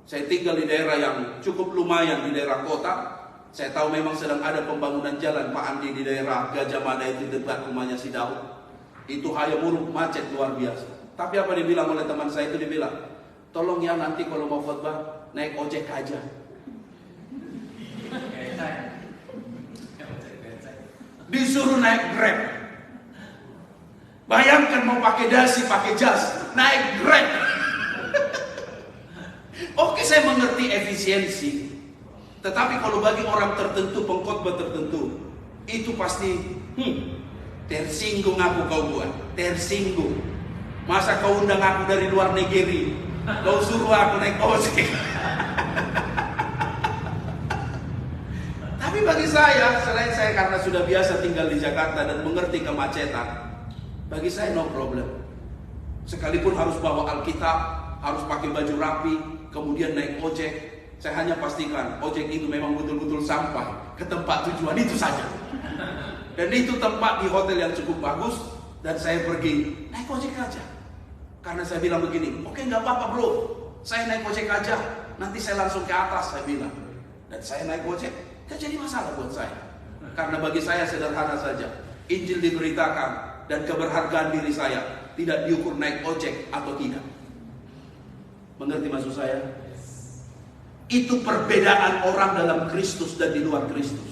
Saya tinggal di daerah yang cukup lumayan, di daerah kota. Saya tahu memang sedang ada pembangunan jalan Pak Andi di daerah Gajah Mada itu dekat rumahnya si Daud. Itu hayamuruk macet luar biasa. Tapi apa dibilang oleh teman saya itu, dibilang, tolong ya nanti kalau mau khotbah naik ojek aja. Disuruh naik Grab. Bayangkan mau pakai dasi, pakai jas, naik Grab. Oke, saya mengerti efisiensi. Tetapi kalau bagi orang tertentu, pengkhotbah tertentu, itu pasti tersinggung aku kau buat, tersinggung. Masa kau undang aku dari luar negeri, kau suruh aku naik ojek. Tapi bagi saya, selain saya karena sudah biasa tinggal di Jakarta dan mengerti kemacetan, bagi saya no problem. Sekalipun harus bawa Alkitab, harus pakai baju rapi, kemudian naik ojek, saya hanya pastikan ojek itu memang betul-betul sampai ke tempat tujuan itu saja. Dan itu tempat di hotel yang cukup bagus, dan saya pergi naik ojek aja. Karena saya bilang begini, oke nggak apa-apa bro, saya naik ojek aja, nanti saya langsung ke atas, saya bilang. Dan saya naik ojek, gak jadi masalah buat saya. Karena bagi saya sederhana saja, Injil diberitakan dan keberhargaan diri saya tidak diukur naik ojek atau tidak. Mengerti maksud saya? Itu perbedaan orang dalam Kristus dan di luar Kristus.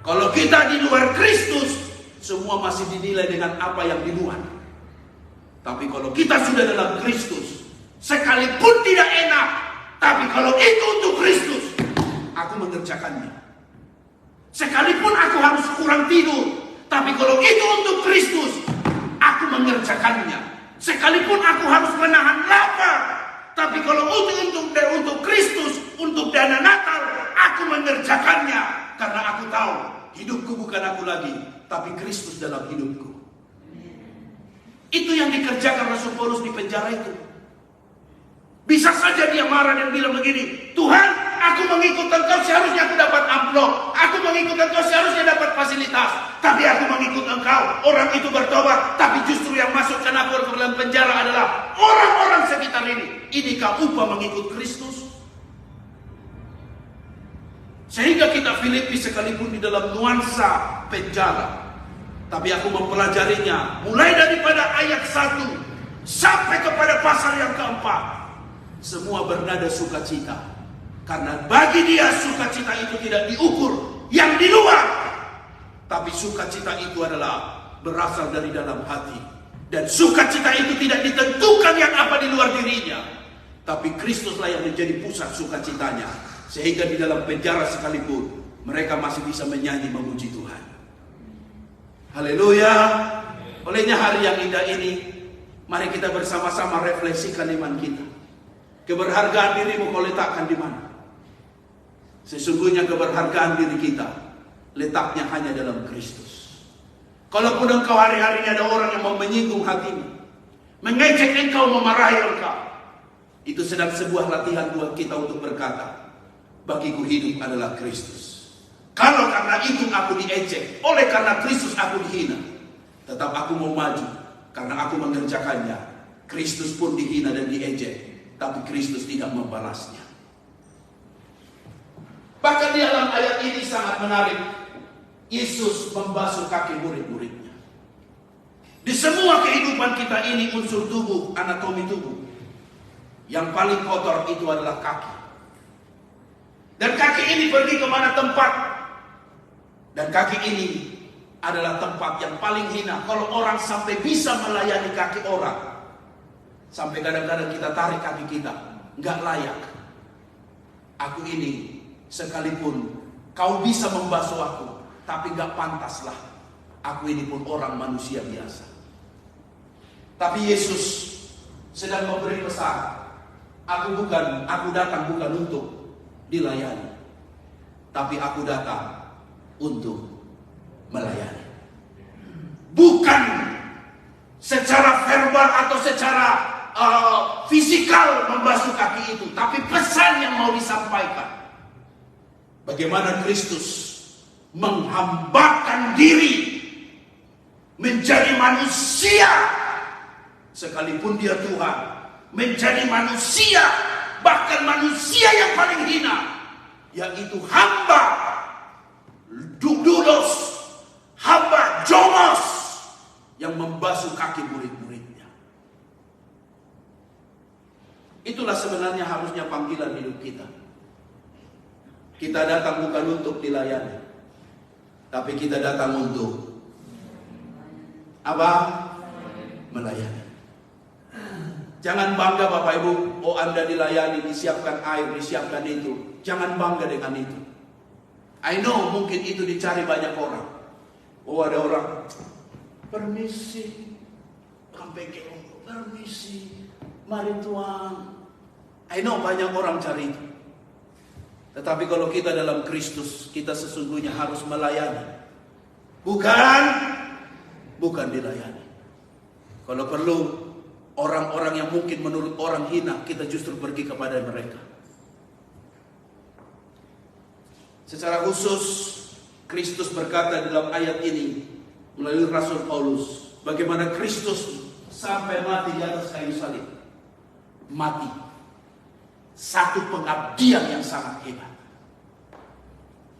Kalau kita di luar Kristus, semua masih dinilai dengan apa yang di luar. Tapi kalau kita sudah dalam Kristus, sekalipun tidak enak, tapi kalau itu untuk Kristus, aku mengerjakannya. Sekalipun aku harus kurang tidur, tapi kalau itu untuk Kristus, aku mengerjakannya. Sekalipun aku harus menahan lapar, tapi kalau untuk Kristus, untuk dana Natal, aku mengerjakannya. Karena aku tahu, hidupku bukan aku lagi, tapi Kristus dalam hidupku. Itu yang dikerjakan Rasul Paulus di penjara itu. Bisa saja dia marah dan bilang begini, Tuhan, aku mengikut Engkau seharusnya aku dapat amplop, aku mengikut Engkau seharusnya dapat fasilitas, tapi aku mengikut Engkau. Orang itu bertobat, tapi justru yang masukkan aku ke dalam penjara adalah orang-orang sekitar ini. Inikah upah mengikut Kristus? Sehingga kita Filipi sekalipun di dalam nuansa penjara, tapi aku mempelajarinya mulai daripada ayat 1 sampai kepada pasal yang keempat. Semua bernada sukacita. Karena bagi dia sukacita itu tidak diukur yang di luar, tapi sukacita itu adalah berasal dari dalam hati. Dan sukacita itu tidak ditentukan yang apa di luar dirinya, tapi Kristuslah yang menjadi pusat sukacitanya. Sehingga di dalam penjara sekalipun mereka masih bisa menyanyi memuji Tuhan. Haleluya. Olehnya hari yang indah ini, mari kita bersama-sama refleksikan iman kita. Keberhargaan dirimu kau letakkan di mana? Sesungguhnya keberhargaan diri kita letaknya hanya dalam Kristus. Kalaupun engkau hari-hari ada orang yang mau menyinggung hatimu, mengejek engkau, memarahi engkau, itu sedang sebuah latihan buat kita untuk berkata, bagiku hidup adalah Kristus. Kalau karena itu aku diejek, oleh karena Kristus aku dihina, tetap aku mau maju karena aku mengerjakannya. Kristus pun dihina dan diejek, tapi Kristus tidak membalasnya. Bahkan di dalam ayat ini sangat menarik. Yesus membasuh kaki murid-muridnya. Di semua kehidupan kita ini, unsur tubuh, anatomi tubuh, yang paling kotor itu adalah kaki. Dan kaki ini pergi kemana tempat. Dan kaki ini adalah tempat yang paling hina. Kalau orang sampai bisa melayani kaki orang, sampai kadang-kadang kita tarik kaki kita, nggak layak. Aku ini, sekalipun kau bisa membasuh aku, tapi nggak pantaslah. Aku ini pun orang manusia biasa. Tapi Yesus sedang memberi pesan. Aku datang bukan untuk dilayani, tapi aku datang untuk melayani. Bukan secara verbal atau secara fisikal membasuh kaki itu, tapi pesan yang mau disampaikan. Bagaimana Kristus menghambakan diri menjadi manusia, sekalipun dia Tuhan, menjadi manusia, bahkan manusia yang paling hina, yaitu hamba doulos, hamba jomos, yang membasuh kaki murid-muridnya. Itulah sebenarnya harusnya panggilan hidup kita. Kita datang bukan untuk dilayani, tapi kita datang untuk apa? Melayani. Jangan bangga Bapak Ibu, oh Anda dilayani, disiapkan air, disiapkan itu. Jangan bangga dengan itu. I know mungkin itu dicari banyak orang. Oh ada orang, permisi, sampai ke permisi, mari Tuhan. I know banyak orang cari itu. Tetapi kalau kita dalam Kristus, kita sesungguhnya harus melayani. Bukan dilayani. Kalau perlu, orang-orang yang mungkin menurut orang hina, kita justru pergi kepada mereka. Secara khusus, Kristus berkata dalam ayat ini, melalui Rasul Paulus, bagaimana Kristus sampai mati di atas kayu salib. Mati. Satu pengabdian yang sangat hebat.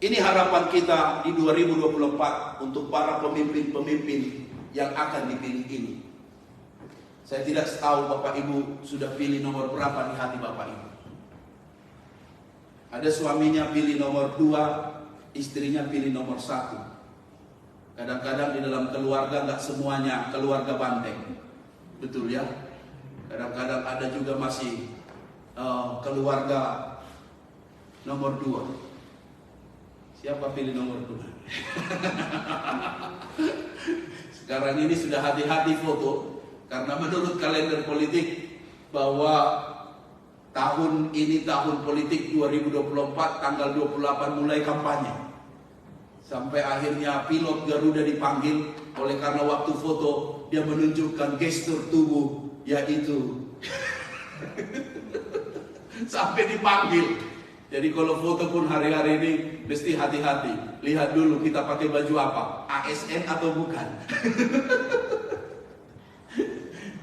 Ini harapan kita di 2024 untuk para pemimpin-pemimpin yang akan dipilih ini. Saya tidak tahu Bapak Ibu sudah pilih nomor berapa di hati Bapak Ibu. Ada suaminya pilih nomor 2, istrinya pilih nomor 1. Kadang-kadang di dalam keluarga nggak semuanya keluarga banteng, betul ya? Kadang-kadang ada juga masih keluarga nomor 2. Siapa pilih nomor 2? Sekarang ini sudah hati-hati foto, karena menurut kalender politik bahwa tahun ini tahun politik 2024, tanggal 28 mulai kampanye. Sampai akhirnya pilot Garuda dipanggil, oleh karena waktu foto dia menunjukkan gestur tubuh, yaitu sampai dipanggil. Jadi kalau foto pun hari-hari ini mesti hati-hati. Lihat dulu kita pakai baju apa, ASN atau bukan.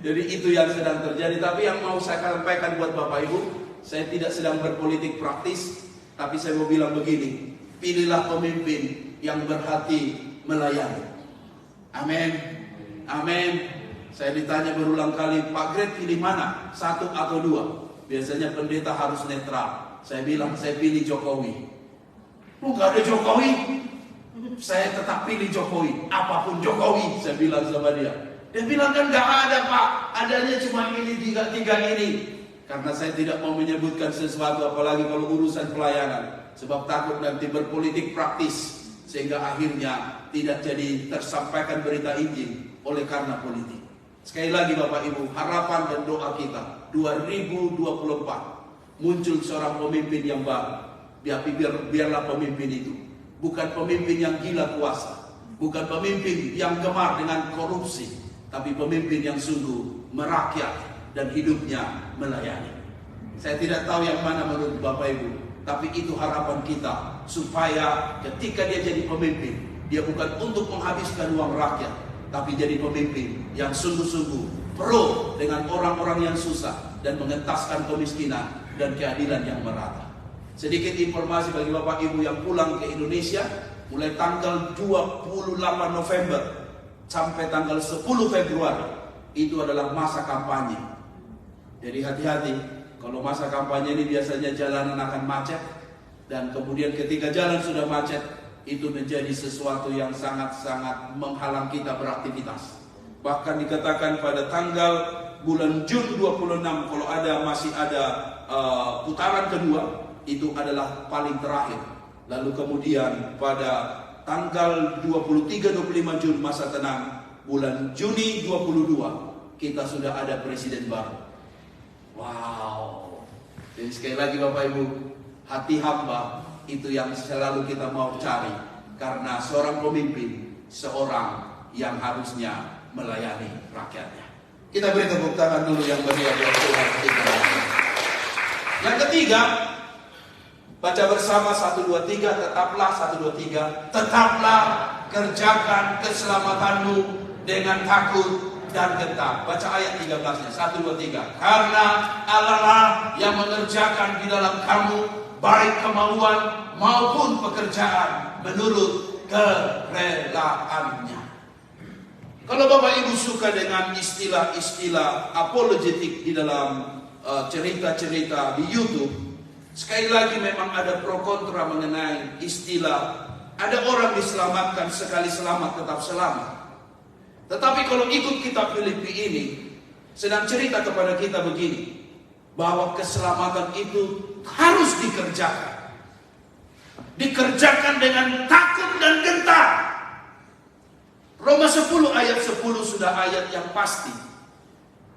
Jadi itu yang sedang terjadi. Tapi yang mau saya sampaikan buat Bapak Ibu, saya tidak sedang berpolitik praktis, tapi saya mau bilang begini, pilihlah pemimpin yang berhati melayani. Amin. Amin. Saya ditanya berulang kali, Pak Gret pilih mana? 1 atau 2? Biasanya pendeta harus netral. Saya bilang saya pilih Jokowi. Enggak ada Jokowi, saya tetap pilih Jokowi. Apapun Jokowi, saya bilang sama dia. Dia bilang kan gak ada Pak, adanya cuma ini 3 ini. Karena saya tidak mau menyebutkan sesuatu, apalagi kalau urusan pelayanan. Sebab takut nanti berpolitik praktis, sehingga akhirnya tidak jadi tersampaikan berita Injil oleh karena politik. Sekali lagi Bapak Ibu, harapan dan doa kita 2024 muncul seorang pemimpin yang baru. Biarlah pemimpin itu bukan pemimpin yang gila kuasa, bukan pemimpin yang gemar dengan korupsi, tapi pemimpin yang sungguh merakyat dan hidupnya melayani. Saya tidak tahu yang mana menurut Bapak Ibu, tapi itu harapan kita, supaya ketika dia jadi pemimpin, dia bukan untuk menghabiskan uang rakyat, tapi jadi pemimpin yang sungguh-sungguh pro dengan orang-orang yang susah dan mengentaskan kemiskinan dan keadilan yang merata. Sedikit informasi bagi Bapak Ibu yang pulang ke Indonesia, mulai tanggal 28 November sampai tanggal 10 Februari itu adalah masa kampanye. Jadi hati-hati, kalau masa kampanye ini biasanya jalanan akan macet, dan kemudian ketika jalan sudah macet, itu menjadi sesuatu yang sangat-sangat menghalang kita beraktivitas. Bahkan dikatakan pada tanggal bulan Juni 26, kalau masih ada putaran kedua, itu adalah paling terakhir. Lalu kemudian pada tanggal 23-25 Juni masa tenang, bulan Juni 22 kita sudah ada presiden baru. Wow, Jadi sekali lagi Bapak Ibu, hati hamba itu yang selalu kita mau cari. Karena seorang pemimpin, seorang yang harusnya melayani rakyatnya. Kita beri tepuk tangan dulu yang meriah buat Tuhan kita. Yang ketiga, baca bersama 1, 2, 3, tetaplah 1, 2, 3. Tetaplah kerjakan keselamatanmu dengan takut dan gentar. Baca ayat 13-nya. 1, 2, 3. Karena Allah lah yang mengerjakan di dalam kamu baik kemauan maupun pekerjaan menurut kerelaannya. Kalau Bapak Ibu suka dengan istilah-istilah apologetik di dalam cerita-cerita di YouTube, sekali lagi memang ada pro kontra mengenai istilah. Ada orang diselamatkan sekali selamat tetap selamat. Tetapi kalau ikut kitab Filipi ini sedang cerita kepada kita begini, bahwa keselamatan itu harus dikerjakan. Dikerjakan dengan takut dan gentar. Roma 10 ayat 10 sudah ayat yang pasti.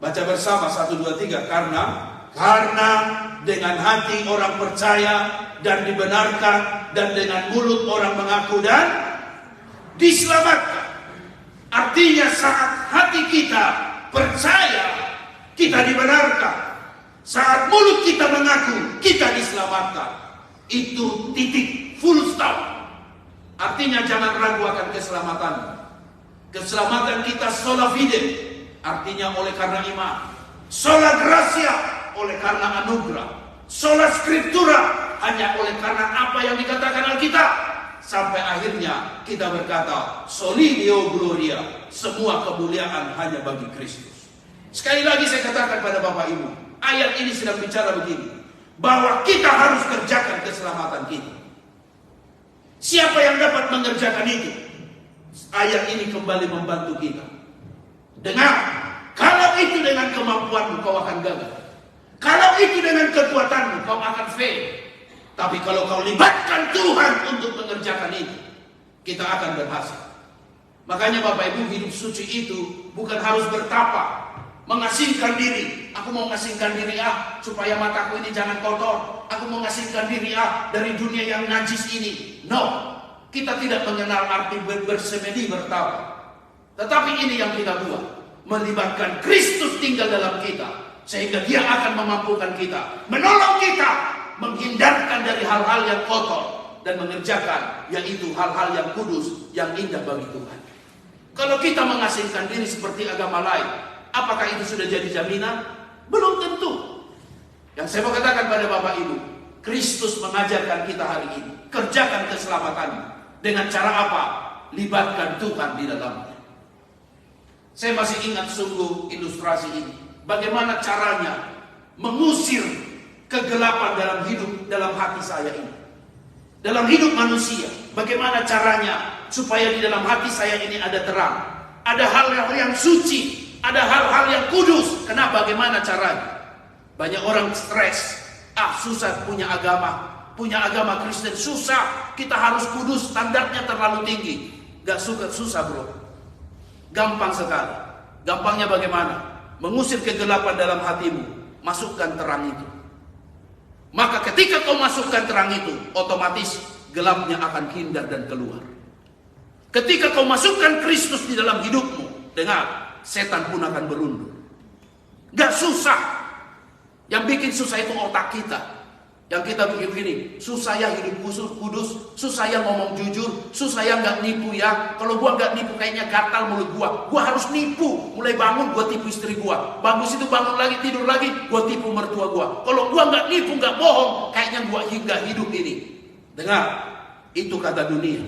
Baca bersama 1, 2, 3. Karena dengan hati orang percaya dan dibenarkan, dan dengan mulut orang mengaku dan diselamatkan. Artinya saat hati kita percaya, kita dibenarkan. Saat mulut kita mengaku, kita diselamatkan. Itu titik, full stop. Artinya jangan ragu akan keselamatan. Keselamatan kita sola fide, artinya oleh karena iman. Sola gratia, oleh karena anugerah. Sola scriptura, hanya oleh karena apa yang dikatakan Alkitab. Sampai akhirnya kita berkata, soli deo gloria, semua kemuliaan hanya bagi Kristus. Sekali lagi saya katakan pada Bapak Ibu, ayat ini sedang bicara begini, bahwa kita harus kerjakan keselamatan kita. Siapa yang dapat mengerjakan itu? Ayat ini kembali membantu kita. Dengar, kalau itu dengan kemampuanmu kau akan gagal. Kalau itu dengan kekuatanmu kau akan fail. Tapi kalau kau libatkan Tuhan untuk mengerjakan itu, kita akan berhasil. Makanya Bapak Ibu, hidup suci itu bukan harus bertapa, mengasingkan diri. Aku mau mengasingkan diri supaya mataku ini jangan kotor. Aku mau mengasingkan diri dari dunia yang najis ini. No, kita tidak mengenal arti bersemedi bertapa. Tetapi ini yang kita buat, melibatkan Kristus tinggal dalam kita, sehingga Dia akan memampukan kita, menolong kita, menghindarkan dari hal-hal yang kotor, dan mengerjakan yaitu hal-hal yang kudus, yang indah bagi Tuhan. Kalau kita mengasingkan diri seperti agama lain, apakah itu sudah jadi jaminan? Belum tentu. Yang saya mau katakan pada Bapak Ibu, Kristus mengajarkan kita hari ini, kerjakan keselamatannya. Dengan cara apa? Libatkan Tuhan di dalamnya. Saya masih ingat sungguh ilustrasi ini. Bagaimana caranya mengusir kegelapan dalam hidup, dalam hati saya ini. Dalam hidup manusia, bagaimana caranya supaya di dalam hati saya ini ada terang. Ada hal-hal yang suci, ada hal-hal yang kudus. Kenapa? Bagaimana caranya? Banyak orang stres. Susah punya agama Kristen susah. Kita harus kudus, standarnya terlalu tinggi. Gak suka, susah bro. Gampang sekali. Gampangnya bagaimana? Mengusir kegelapan dalam hatimu, masukkan terang itu. Maka ketika kau masukkan terang itu, otomatis gelapnya akan hindar dan keluar. Ketika kau masukkan Kristus di dalam hidupmu, dengar, setan pun akan berundur. Gak susah. Yang bikin susah itu otak kita. Yang kita bikin gini, susah ya hidup kudus, susah ya ngomong jujur, susah ya gak nipu ya. Kalau gua gak nipu kayaknya gatal mulut gua harus nipu. Mulai bangun gua tipu istri gua, bagus itu bangun lagi, tidur lagi, gua tipu mertua gua. Kalau gua gak nipu, gak bohong, kayaknya gua hingga hidup ini. Dengar, itu kata dunia.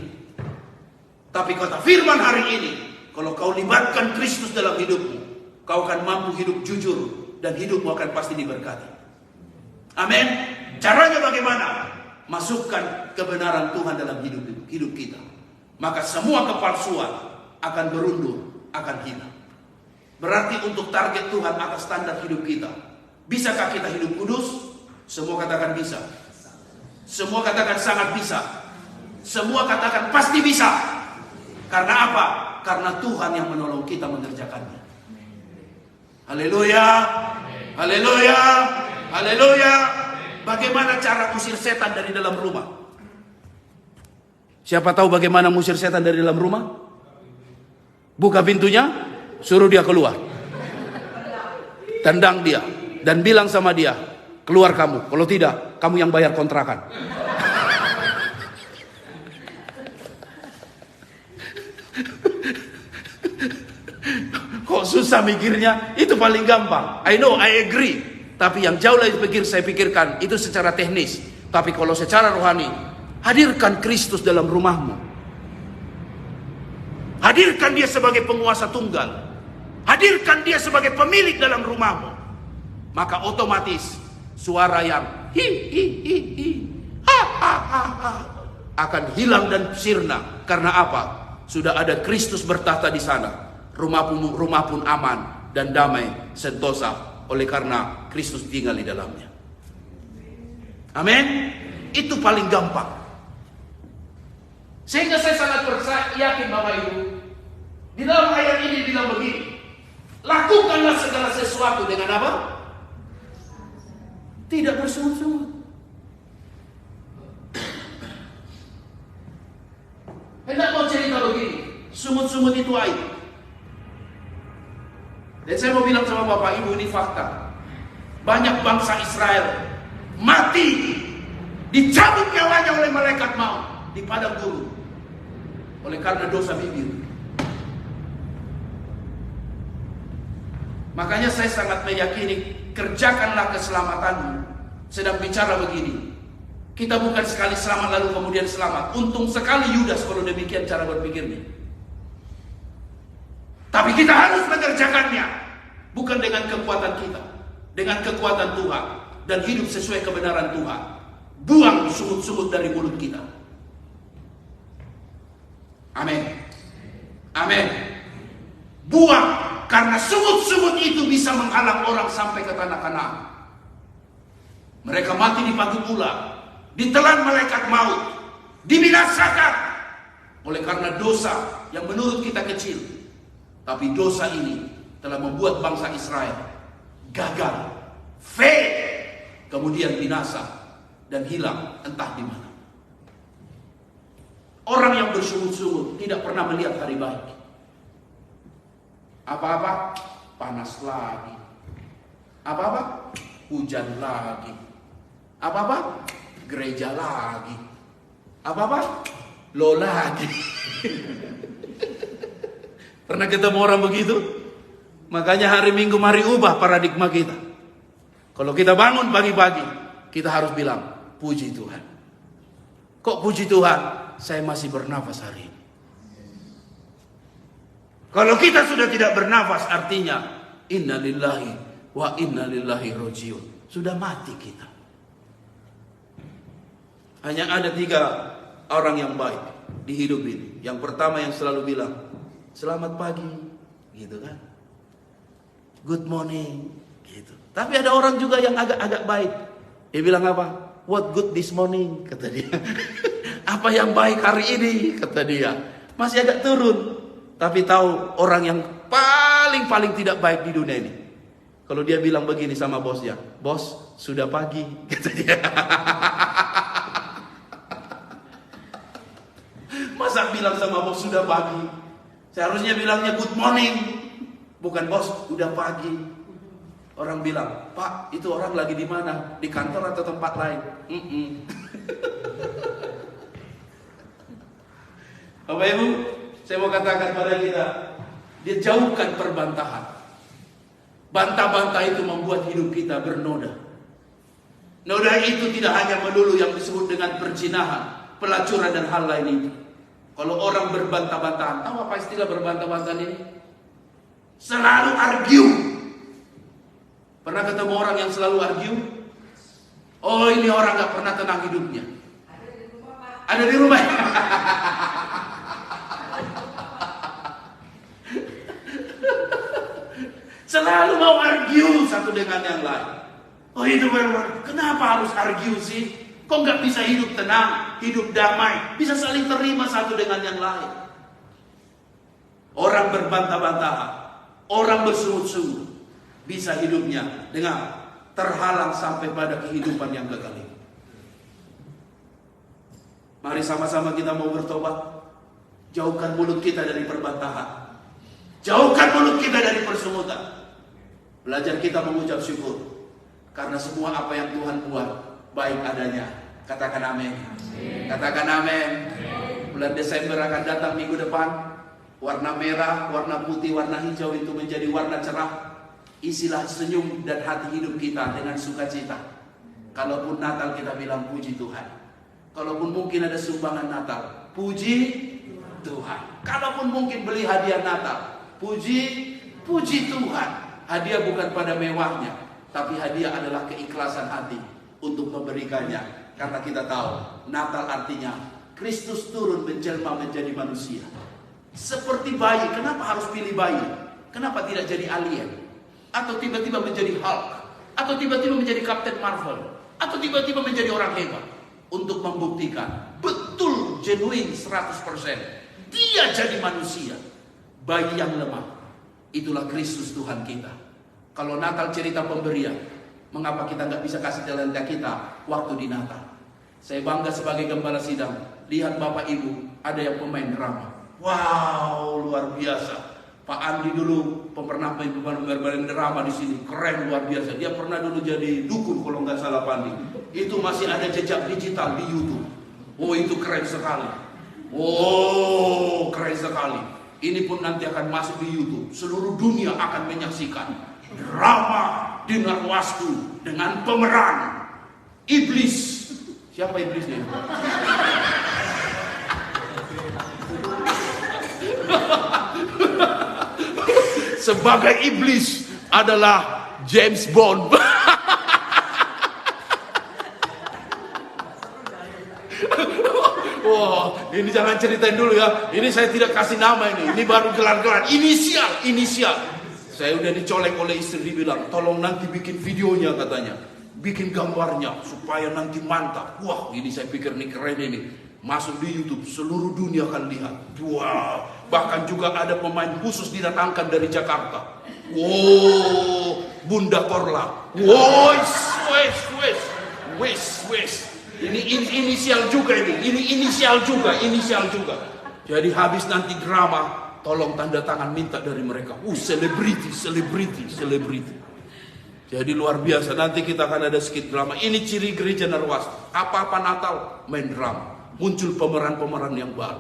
Tapi kata firman hari ini, kalau kau libatkan Kristus dalam hidupmu, kau akan mampu hidup jujur, dan hidupmu akan pasti diberkati. Amin. Caranya bagaimana? Masukkan kebenaran Tuhan dalam hidup kita. Maka semua kepalsuan akan berundur, akan hilang. Berarti untuk target Tuhan atas standar hidup kita. Bisakah kita hidup kudus? Semua katakan bisa. Semua katakan sangat bisa. Semua katakan pasti bisa. Karena apa? Karena Tuhan yang menolong kita mengerjakannya. Haleluya. Haleluya. Haleluya. bagaimana cara usir setan dari dalam rumah? Siapa tahu bagaimana mengusir setan dari dalam rumah? Buka pintunya, suruh dia keluar. Tendang dia dan bilang sama dia, keluar kamu. Kalau tidak, kamu yang bayar kontrakan. Kok susah mikirnya? Itu paling gampang. I know, I agree. Tapi yang jauh lebih saya pikirkan itu secara teknis. Tapi kalau secara rohani, hadirkan Kristus dalam rumahmu. Hadirkan dia sebagai penguasa tunggal. Hadirkan dia sebagai pemilik dalam rumahmu. Maka otomatis suara yang hi hi hi hi ha ha ha ha akan hilang dan sirna. Karena apa? Sudah ada Kristus bertahta di sana. Rumah pun aman dan damai sentosa oleh karena Kristus tinggal di dalamnya. Amin. Itu paling gampang. Sehingga saya sangat yakin Bapak Ibu, di dalam ayat ini bilang begini, lakukanlah segala sesuatu dengan apa? Tidak bersungut-sungut. Hendak mau cerita begini, sungut-sungut itu aib. Dan saya mau bilang sama Bapak Ibu, ini fakta. Banyak bangsa Israel mati, dicabut nyawanya oleh malaikat maut di padang gurun oleh karena dosa bibir. Makanya saya sangat meyakini, kerjakanlah keselamatanmu. Sedang bicara begini, kita bukan sekali selamat lalu kemudian selamat. Untung sekali Yudas kalau demikian cara berpikirnya. Tapi kita harus mengerjakannya, bukan dengan kekuatan kita, dengan kekuatan Tuhan, dan hidup sesuai kebenaran Tuhan. Buang sungut-sungut dari mulut kita. Amin. Amin. Buang, karena sungut-sungut itu bisa menghalang orang sampai ke tanah Kanaan. Mereka mati di pagu ular, ditelan malaikat maut, dibinasakan oleh karena dosa yang menurut kita kecil. Tapi dosa ini telah membuat bangsa Israel gagal, fail, kemudian binasa dan hilang entah di mana. Orang yang bersungut-sungut tidak pernah melihat hari baik. Apa-apa panas lagi. Apa-apa hujan lagi. Apa-apa gereja lagi. Apa-apa lo lagi. Pernah ketemu orang begitu? Makanya hari Minggu mari ubah paradigma kita. Kalau kita bangun pagi-pagi, kita harus bilang, puji Tuhan. Kok puji Tuhan? Saya masih bernafas hari ini. Kalau kita sudah tidak bernafas, artinya inna lillahi wa inna lillahi rojiun. Sudah mati kita. Hanya ada 3 orang yang baik di hidup ini. Yang pertama yang selalu bilang, selamat pagi, gitu kan? Good morning, gitu. Tapi ada orang juga yang agak-agak baik. Dia bilang apa? What good this morning, kata dia. Apa yang baik hari ini, kata dia. Masih agak turun. Tapi tahu orang yang paling tidak baik di dunia ini. Kalau dia bilang begini sama bosnya, bos, sudah pagi, kata dia. Masa bilang sama bos sudah pagi? Seharusnya bilangnya good morning. Bukan bos, udah pagi. Orang bilang, Pak, itu orang lagi di mana? Di kantor atau tempat lain? Bapak Ibu, saya mau katakan pada kita, dia jauhkan perbantahan. Bantah-bantah itu membuat hidup kita bernoda. Noda itu tidak hanya melulu yang disebut dengan perzinahan, pelacuran dan hal lain itu. Kalau orang berbantah-bantahan, tahu apa istilah berbantah-bantahan ini? Selalu argue. Pernah ketemu orang yang selalu argue? Oh, ini orang gak pernah tenang hidupnya. Ada di rumah. Selalu mau argue satu dengan yang lain. Oh, itu benar. Kenapa harus argue sih? Kok nggak bisa hidup tenang, hidup damai, bisa saling terima satu dengan yang lain? Orang berbantah-bantahan, orang bersungut-sungut, bisa hidupnya dengan terhalang sampai pada kehidupan yang kekal ini. Mari sama-sama kita mau bertobat. Jauhkan mulut kita dari perbantahan. Jauhkan mulut kita dari persungutan. Belajar kita mengucap syukur. Karena semua apa yang Tuhan buat baik adanya. Katakan amin. Katakan amin. Bulan Desember akan datang minggu depan. Warna merah, warna putih, warna hijau itu menjadi warna cerah. Isilah senyum dan hati hidup kita dengan sukacita. Kalaupun Natal kita bilang puji Tuhan. Kalaupun mungkin ada sumbangan Natal, puji Tuhan. Kalaupun mungkin beli hadiah Natal, puji Tuhan. Hadiah bukan pada mewahnya, tapi hadiah adalah keikhlasan hati untuk memberikannya. Karena kita tahu Natal artinya Kristus turun menjelma menjadi manusia. Seperti bayi. Kenapa harus pilih bayi? Kenapa tidak jadi alien? Atau tiba-tiba menjadi Hulk? Atau tiba-tiba menjadi Captain Marvel? Atau tiba-tiba menjadi orang hebat? Untuk membuktikan betul genuine 100%. Dia jadi manusia. Bayi yang lemah. Itulah Kristus Tuhan kita. Kalau Natal cerita pemberian, mengapa kita nggak bisa kasih talenta kita waktu di Natal? Saya bangga sebagai gembala sidang. Lihat Bapak Ibu, ada yang pemain drama. Wow, luar biasa. Pak Andi dulu pernah main drama di sini, keren luar biasa. Dia pernah dulu jadi dukun kalau nggak salah Pak Andi. Itu masih ada jejak digital di YouTube. Oh itu keren sekali. Oh keren sekali. Ini pun nanti akan masuk di YouTube. Seluruh dunia akan menyaksikan drama di Narwasku dengan pemeran iblis. Siapa iblisnya? Sebagai iblis adalah James Bond. Wah, ini jangan ceritain dulu ya. Ini saya tidak kasih nama ini. Ini baru gelar-gelar. Inisial. Saya udah dicolek oleh istri, dibilang, tolong nanti bikin videonya katanya. Bikin gambarnya supaya nanti mantap. Wah, ini saya pikir nih keren ini. Masuk di YouTube, seluruh dunia akan lihat. Wow, bahkan juga ada pemain khusus didatangkan dari Jakarta. Wow, Bunda Korla. Wes. Ini inisial juga ini. Ini inisial juga. Jadi habis nanti drama, tolong tanda tangan minta dari mereka. Selebriti. Jadi luar biasa. Nanti kita akan ada skit drama. Ini ciri gereja Narwas. Apa-apa Natal, main drama. Muncul pemeran-pemeran yang baru.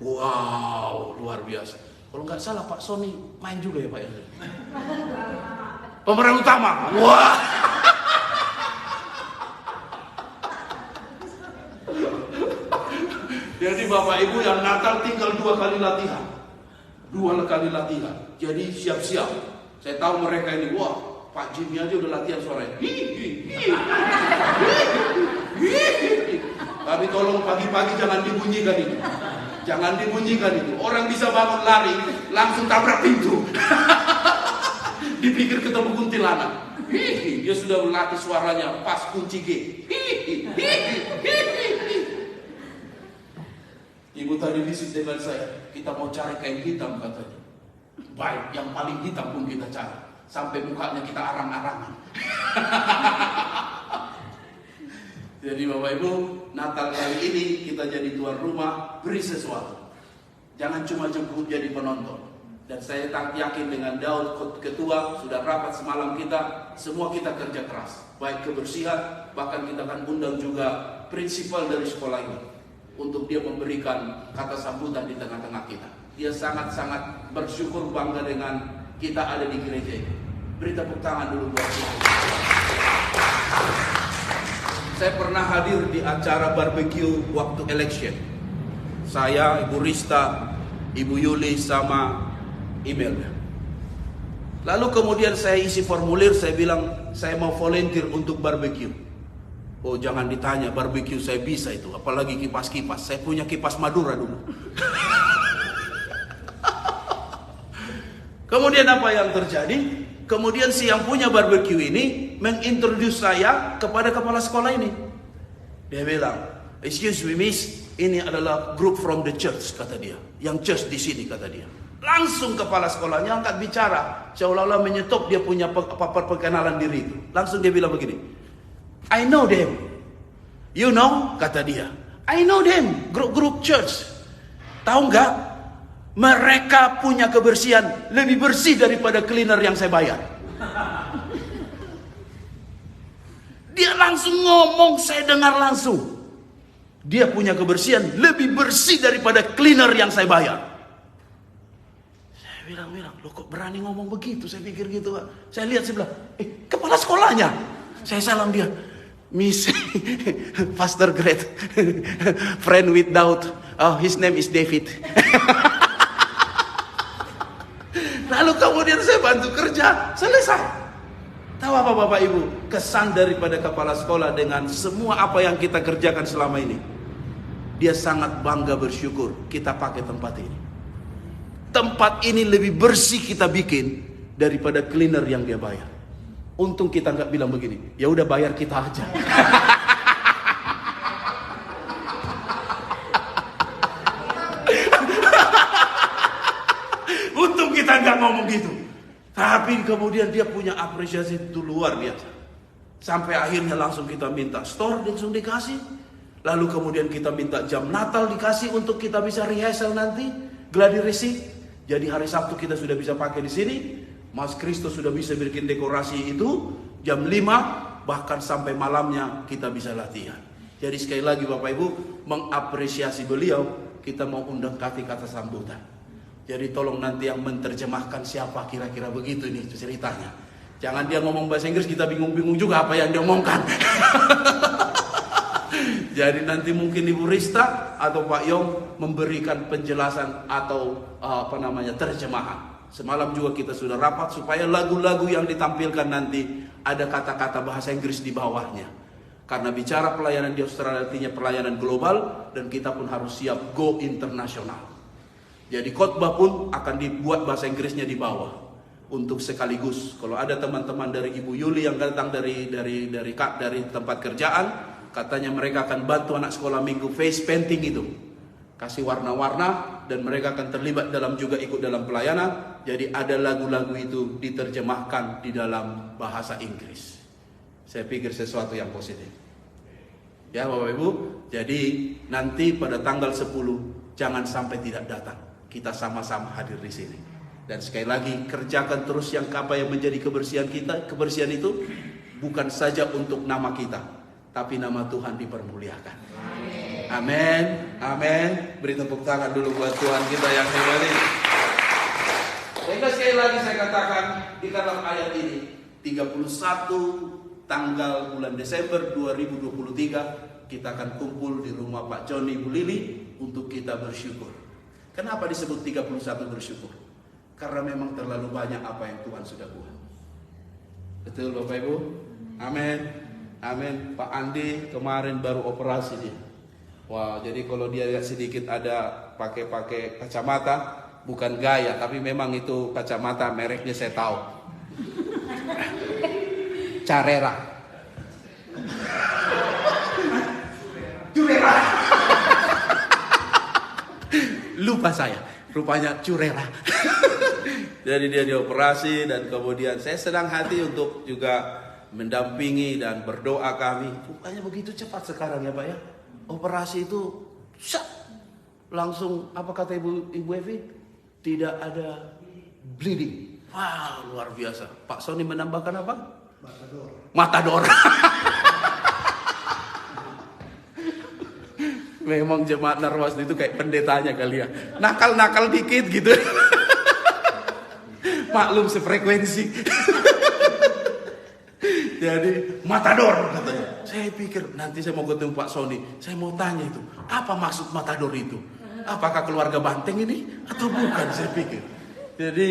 Wow, luar biasa. Kalau nggak salah Pak Sony main juga ya Pak ya. Pemeran utama. Wah. Jadi Bapak Ibu yang Natal tinggal 2 kali latihan. 2 kali latihan. Jadi siap-siap. Saya tahu mereka ini, wah Pak Jimmy aja udah latihan sore. Tapi tolong pagi-pagi jangan dibunyikan itu. Jangan dibunyikan itu. Orang bisa bangun lari, langsung tabrak pintu. Dipikir ketemu kuntilanak. Dia sudah berlatih suaranya pas kunci G. Ibu tadi bisik dengan saya, kita mau cari kain hitam katanya. Baik, yang paling hitam pun kita cari. Sampai mukanya kita arang-arangan. Jadi Bapak Ibu, Natal kali ini kita jadi tuan rumah, beri sesuatu. Jangan cuma jemput jadi penonton. Dan saya tak yakin dengan Daud ketua, sudah rapat semalam kita, semua kita kerja keras. Baik kebersihan, bahkan kita akan undang juga prinsipal dari sekolah ini. Untuk dia memberikan kata sambutan di tengah-tengah kita. Dia sangat-sangat bersyukur, bangga dengan kita ada di gereja ini. Beri tepuk tangan dulu buat dia. Saya pernah hadir di acara barbecue waktu election. Saya, Ibu Rista, Ibu Yuli, sama Imelda. Lalu kemudian saya isi formulir, saya bilang, saya mau volunteer untuk barbecue. Oh jangan ditanya, barbecue saya bisa itu, apalagi kipas-kipas. Saya punya kipas Madura dulu. Kemudian apa yang terjadi? Kemudian si yang punya barbecue ini mengintroduce saya kepada kepala sekolah ini. Dia bilang, excuse me miss, ini adalah group from the church, kata dia. Yang church di sini, kata dia. Langsung kepala sekolahnya angkat bicara, seolah-olah menyetop dia punya perkenalan diri itu. Langsung dia bilang begini, I know them. You know, kata dia, I know them, grup church. Tahu nggak? Mereka punya kebersihan lebih bersih daripada cleaner yang saya bayar. Dia langsung ngomong, saya dengar langsung. Dia punya kebersihan lebih bersih daripada cleaner yang saya bayar. Saya bilang, lo kok berani ngomong begitu? Saya pikir gitu. Saya lihat sebelah, kepala sekolahnya. Saya salam dia, Miss Pastor Great, friend with Daud. Oh, his name is David. Lalu kemudian saya bantu kerja, selesai. Tahu apa Bapak Ibu? Kesan daripada kepala sekolah dengan semua apa yang kita kerjakan selama ini. Dia sangat bangga bersyukur kita pakai tempat ini. Tempat ini lebih bersih kita bikin daripada cleaner yang dia bayar. Untung kita nggak bilang begini, ya udah bayar kita aja. Untung kita nggak ngomong gitu. Tapi kemudian dia punya apresiasi itu luar biasa. Sampai akhirnya langsung kita minta store langsung dikasih. Lalu kemudian kita minta jam Natal dikasih untuk kita bisa rehearsal nanti. Gladi resik. Jadi hari Sabtu kita sudah bisa pakai di sini. Mas Kristus sudah bisa bikin dekorasi itu. Jam 5 bahkan sampai malamnya kita bisa latihan. Jadi sekali lagi Bapak Ibu mengapresiasi beliau. Kita mau undang kata sambutan. Jadi tolong nanti yang menerjemahkan siapa kira-kira begitu ini ceritanya. Jangan dia ngomong bahasa Inggris kita bingung-bingung juga apa yang dia omongkan. Jadi nanti mungkin Ibu Rista atau Pak Yong memberikan penjelasan atau terjemahan. Semalam juga kita sudah rapat supaya lagu-lagu yang ditampilkan nanti ada kata-kata bahasa Inggris di bawahnya. Karena bicara pelayanan di Australia artinya pelayanan global dan kita pun harus siap go internasional. Jadi khotbah pun akan dibuat bahasa Inggrisnya di bawah untuk sekaligus. Kalau ada teman-teman dari Ibu Yuli yang datang dari tempat kerjaan, katanya mereka akan bantu anak sekolah minggu face painting itu, kasih warna-warna dan mereka akan terlibat dalam juga ikut dalam pelayanan. Jadi ada lagu-lagu itu diterjemahkan di dalam bahasa Inggris. Saya pikir sesuatu yang positif. Ya Bapak Ibu, jadi nanti pada tanggal 10 jangan sampai tidak datang. Kita sama-sama hadir di sini. Dan sekali lagi kerjakan terus yang menjadi kebersihan kita. Kebersihan itu bukan saja untuk nama kita, tapi nama Tuhan dipermuliakan. Amin. Amin. Beri tepuk tangan dulu buat Tuhan kita yang hebat ini. Sehingga sekali lagi saya katakan di dalam ayat ini 31 tanggal bulan Desember 2023 kita akan kumpul di rumah Pak Joni Ibu Lili untuk kita bersyukur. Kenapa disebut 31 bersyukur? Karena memang terlalu banyak apa yang Tuhan sudah buat. Betul Bapak Ibu? Amin. Amin. Pak Andi kemarin baru operasi dia. Wah, jadi kalau dia lihat sedikit ada pakai kacamata, bukan gaya, tapi memang itu kacamata mereknya saya tahu. Carrera. Curera. Lupa saya, rupanya Curera. Jadi dia dioperasi dan kemudian saya senang hati untuk juga mendampingi dan berdoa kami. Rupanya begitu cepat sekarang ya Pak ya. Operasi itu langsung apa kata Ibu Evi? Tidak ada bleeding. Wah luar biasa. Pak Sony menambahkan apa? Matador. Memang jemaat Narwas itu kayak pendetanya kali ya. Nakal-nakal dikit gitu. Maklum sefrekuensi. Jadi matador katanya. Saya pikir nanti saya mau ketemu Pak Sony. Saya mau tanya itu. Apa maksud matador itu? Apakah keluarga banteng ini? Atau bukan saya pikir. Jadi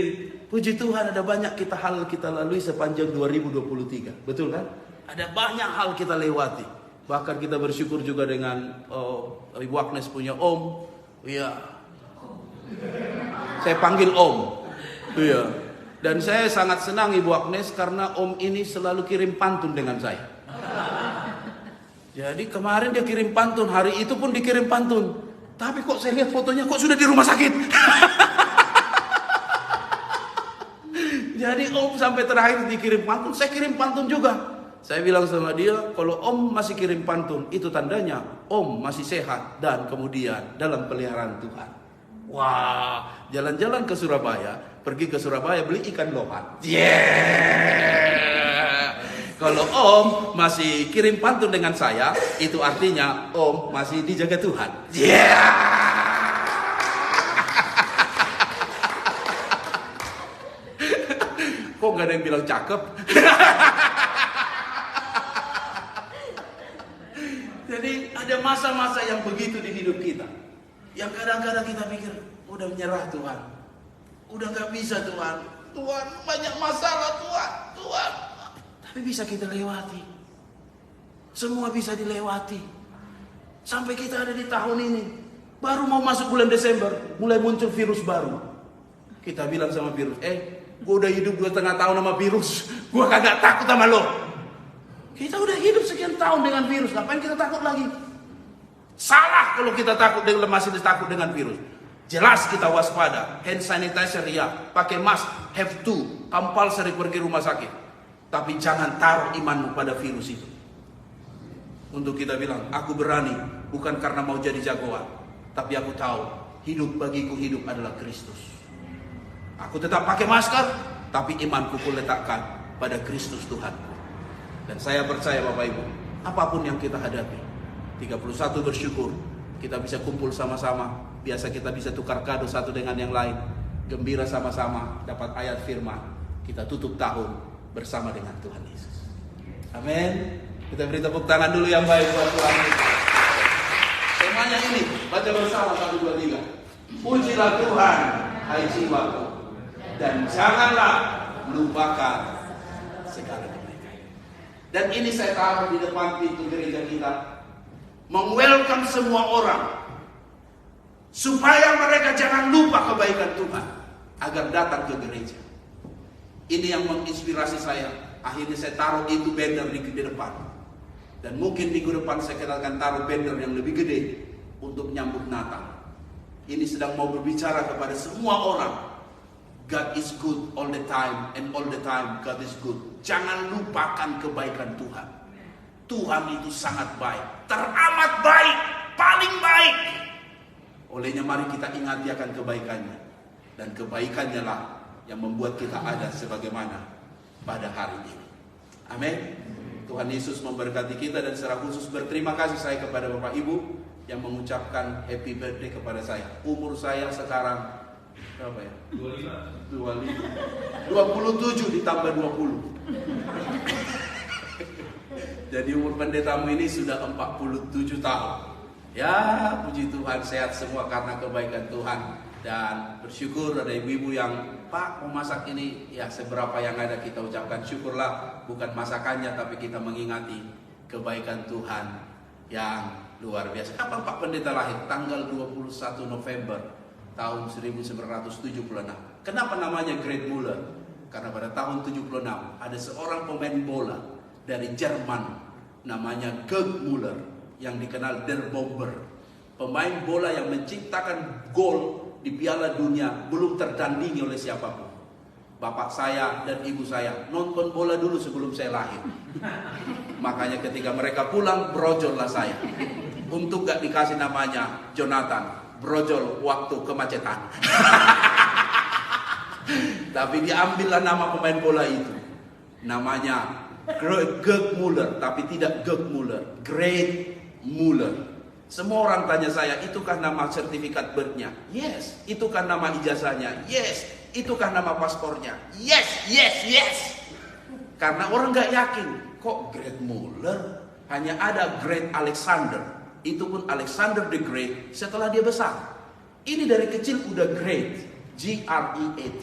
puji Tuhan ada banyak hal kita lalui sepanjang 2023. Betul kan? Ada banyak hal kita lewati. Bahkan kita bersyukur juga dengan Ibu Agnes punya Om. Iya. Saya panggil Om. Iya. Dan saya sangat senang Ibu Agnes karena Om ini selalu kirim pantun dengan saya. Jadi kemarin dia kirim pantun, hari itu pun dikirim pantun. Tapi kok saya lihat fotonya kok sudah di rumah sakit. sampai terakhir dikirim pantun, saya kirim pantun juga. Saya bilang sama dia, kalau Om masih kirim pantun, itu tandanya Om masih sehat dan kemudian dalam peliharaan Tuhan. Wah, jalan-jalan ke Surabaya, pergi ke Surabaya beli ikan lohan. Kalau Om masih kirim pantun dengan saya, itu artinya Om masih dijaga Tuhan. Kok gak ada yang bilang cakep? Jadi ada masa-masa yang begitu di hidup kita, yang kadang-kadang kita pikir, udah menyerah Tuhan, udah gak bisa Tuhan, banyak masalah Tuhan. Tapi bisa kita lewati, semua bisa dilewati. Sampai kita ada di tahun ini, baru mau masuk bulan Desember, mulai muncul virus baru. Kita bilang sama virus, gue udah hidup 2,5 tahun sama virus, gue kagak takut sama lo. Kita udah hidup sekian tahun dengan virus, ngapain kita takut lagi? Salah kalau kita masih takut dengan virus. Jelas kita waspada, hand sanitizer ya, pakai mask, have to, compulsory pergi rumah sakit. Tapi jangan taruh imanmu pada virus itu. Untuk kita bilang, aku berani, bukan karena mau jadi jagoan, tapi aku tahu, hidup bagiku hidup adalah Kristus. Aku tetap pakai masker, tapi imanku kuletakkan pada Kristus Tuhan. Dan saya percaya Bapak Ibu, apapun yang kita hadapi, 31 bersyukur, kita bisa kumpul sama-sama. Biasa kita bisa tukar kado satu dengan yang lain. Gembira sama-sama, dapat ayat firman. Kita tutup tahun bersama dengan Tuhan Yesus. Amin. Kita beri tepuk tangan dulu yang baik buat Tuhan Yesus. Temanya ini, baca bersama 1, 2, 3. Pujilah Tuhan, hai jiwaku, dan janganlah lupakan segala kebaikan. Dan ini saya taruh di depan pintu gereja kita, meng-welcome semua orang, supaya mereka jangan lupa kebaikan Tuhan, agar datang ke gereja. Ini yang menginspirasi saya. Akhirnya saya taruh itu banner di depan. Dan mungkin minggu depan saya akan taruh banner yang lebih gede untuk menyambut Natal. Ini sedang mau berbicara kepada semua orang. God is good all the time, and all the time God is good. Jangan lupakan kebaikan Tuhan. Tuhan itu sangat baik, teramat baik, paling baik. Olehnya mari kita ingati akan kebaikannya. Dan kebaikannya lah yang membuat kita ada sebagaimana pada hari ini. Amin. Tuhan Yesus memberkati kita, dan secara khusus berterima kasih saya kepada Bapak Ibu yang mengucapkan happy birthday kepada saya. Umur saya sekarang berapa ya? 27 ditambah 20. Jadi umur pendetamu ini sudah 47 tahun. Ya, puji Tuhan, sehat semua karena kebaikan Tuhan. Dan bersyukur ada ibu-ibu yang, Pak mau masak ini, ya seberapa yang ada kita ucapkan syukurlah. Bukan masakannya, tapi kita mengingati kebaikan Tuhan yang luar biasa. Kapan Pak Pendeta lahir? Tanggal 21 November tahun 1976. Kenapa namanya Gerd Müller? Karena pada tahun 76 ada seorang pemain bola dari Jerman namanya Gerd Müller yang dikenal Der Bomber. Pemain bola yang menciptakan gol di Piala Dunia belum tertandingi oleh siapapun. Bapak saya dan ibu saya nonton bola dulu sebelum saya lahir. Makanya ketika mereka pulang, brojollah saya. Untuk gak dikasih namanya Jonathan, brojol waktu kemacetan. Tapi diambillah nama pemain bola itu. Namanya Gerd Müller, tapi tidak Gerd Müller, Gerd Müller. Semua orang tanya saya, itukah nama sertifikat birth-nya? Yes. Itukah nama ijazahnya? Yes. Itukah nama paspornya? Yes, yes, yes. Karena orang gak yakin, kok Gerd Müller? Hanya ada Great Alexander. Itu pun Alexander the Great setelah dia besar. Ini dari kecil udah great, G-R-E-A-T.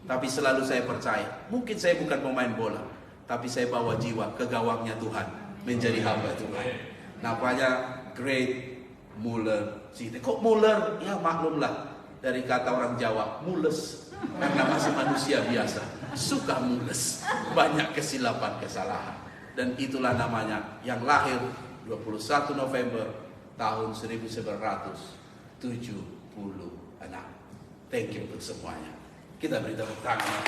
Tapi selalu saya percaya, mungkin saya bukan pemain bola, tapi saya bawa jiwa ke gawangnya Tuhan, menjadi hamba Tuhan. Namanya Gerd Müller. Kok Müller? Ya maklumlah, dari kata orang Jawa, mules. Karena masih manusia biasa, suka mules, banyak kesilapan, kesalahan. Dan itulah namanya yang lahir 21 November tahun 1976. Thank you untuk semuanya. Kita beri tepuk tangan.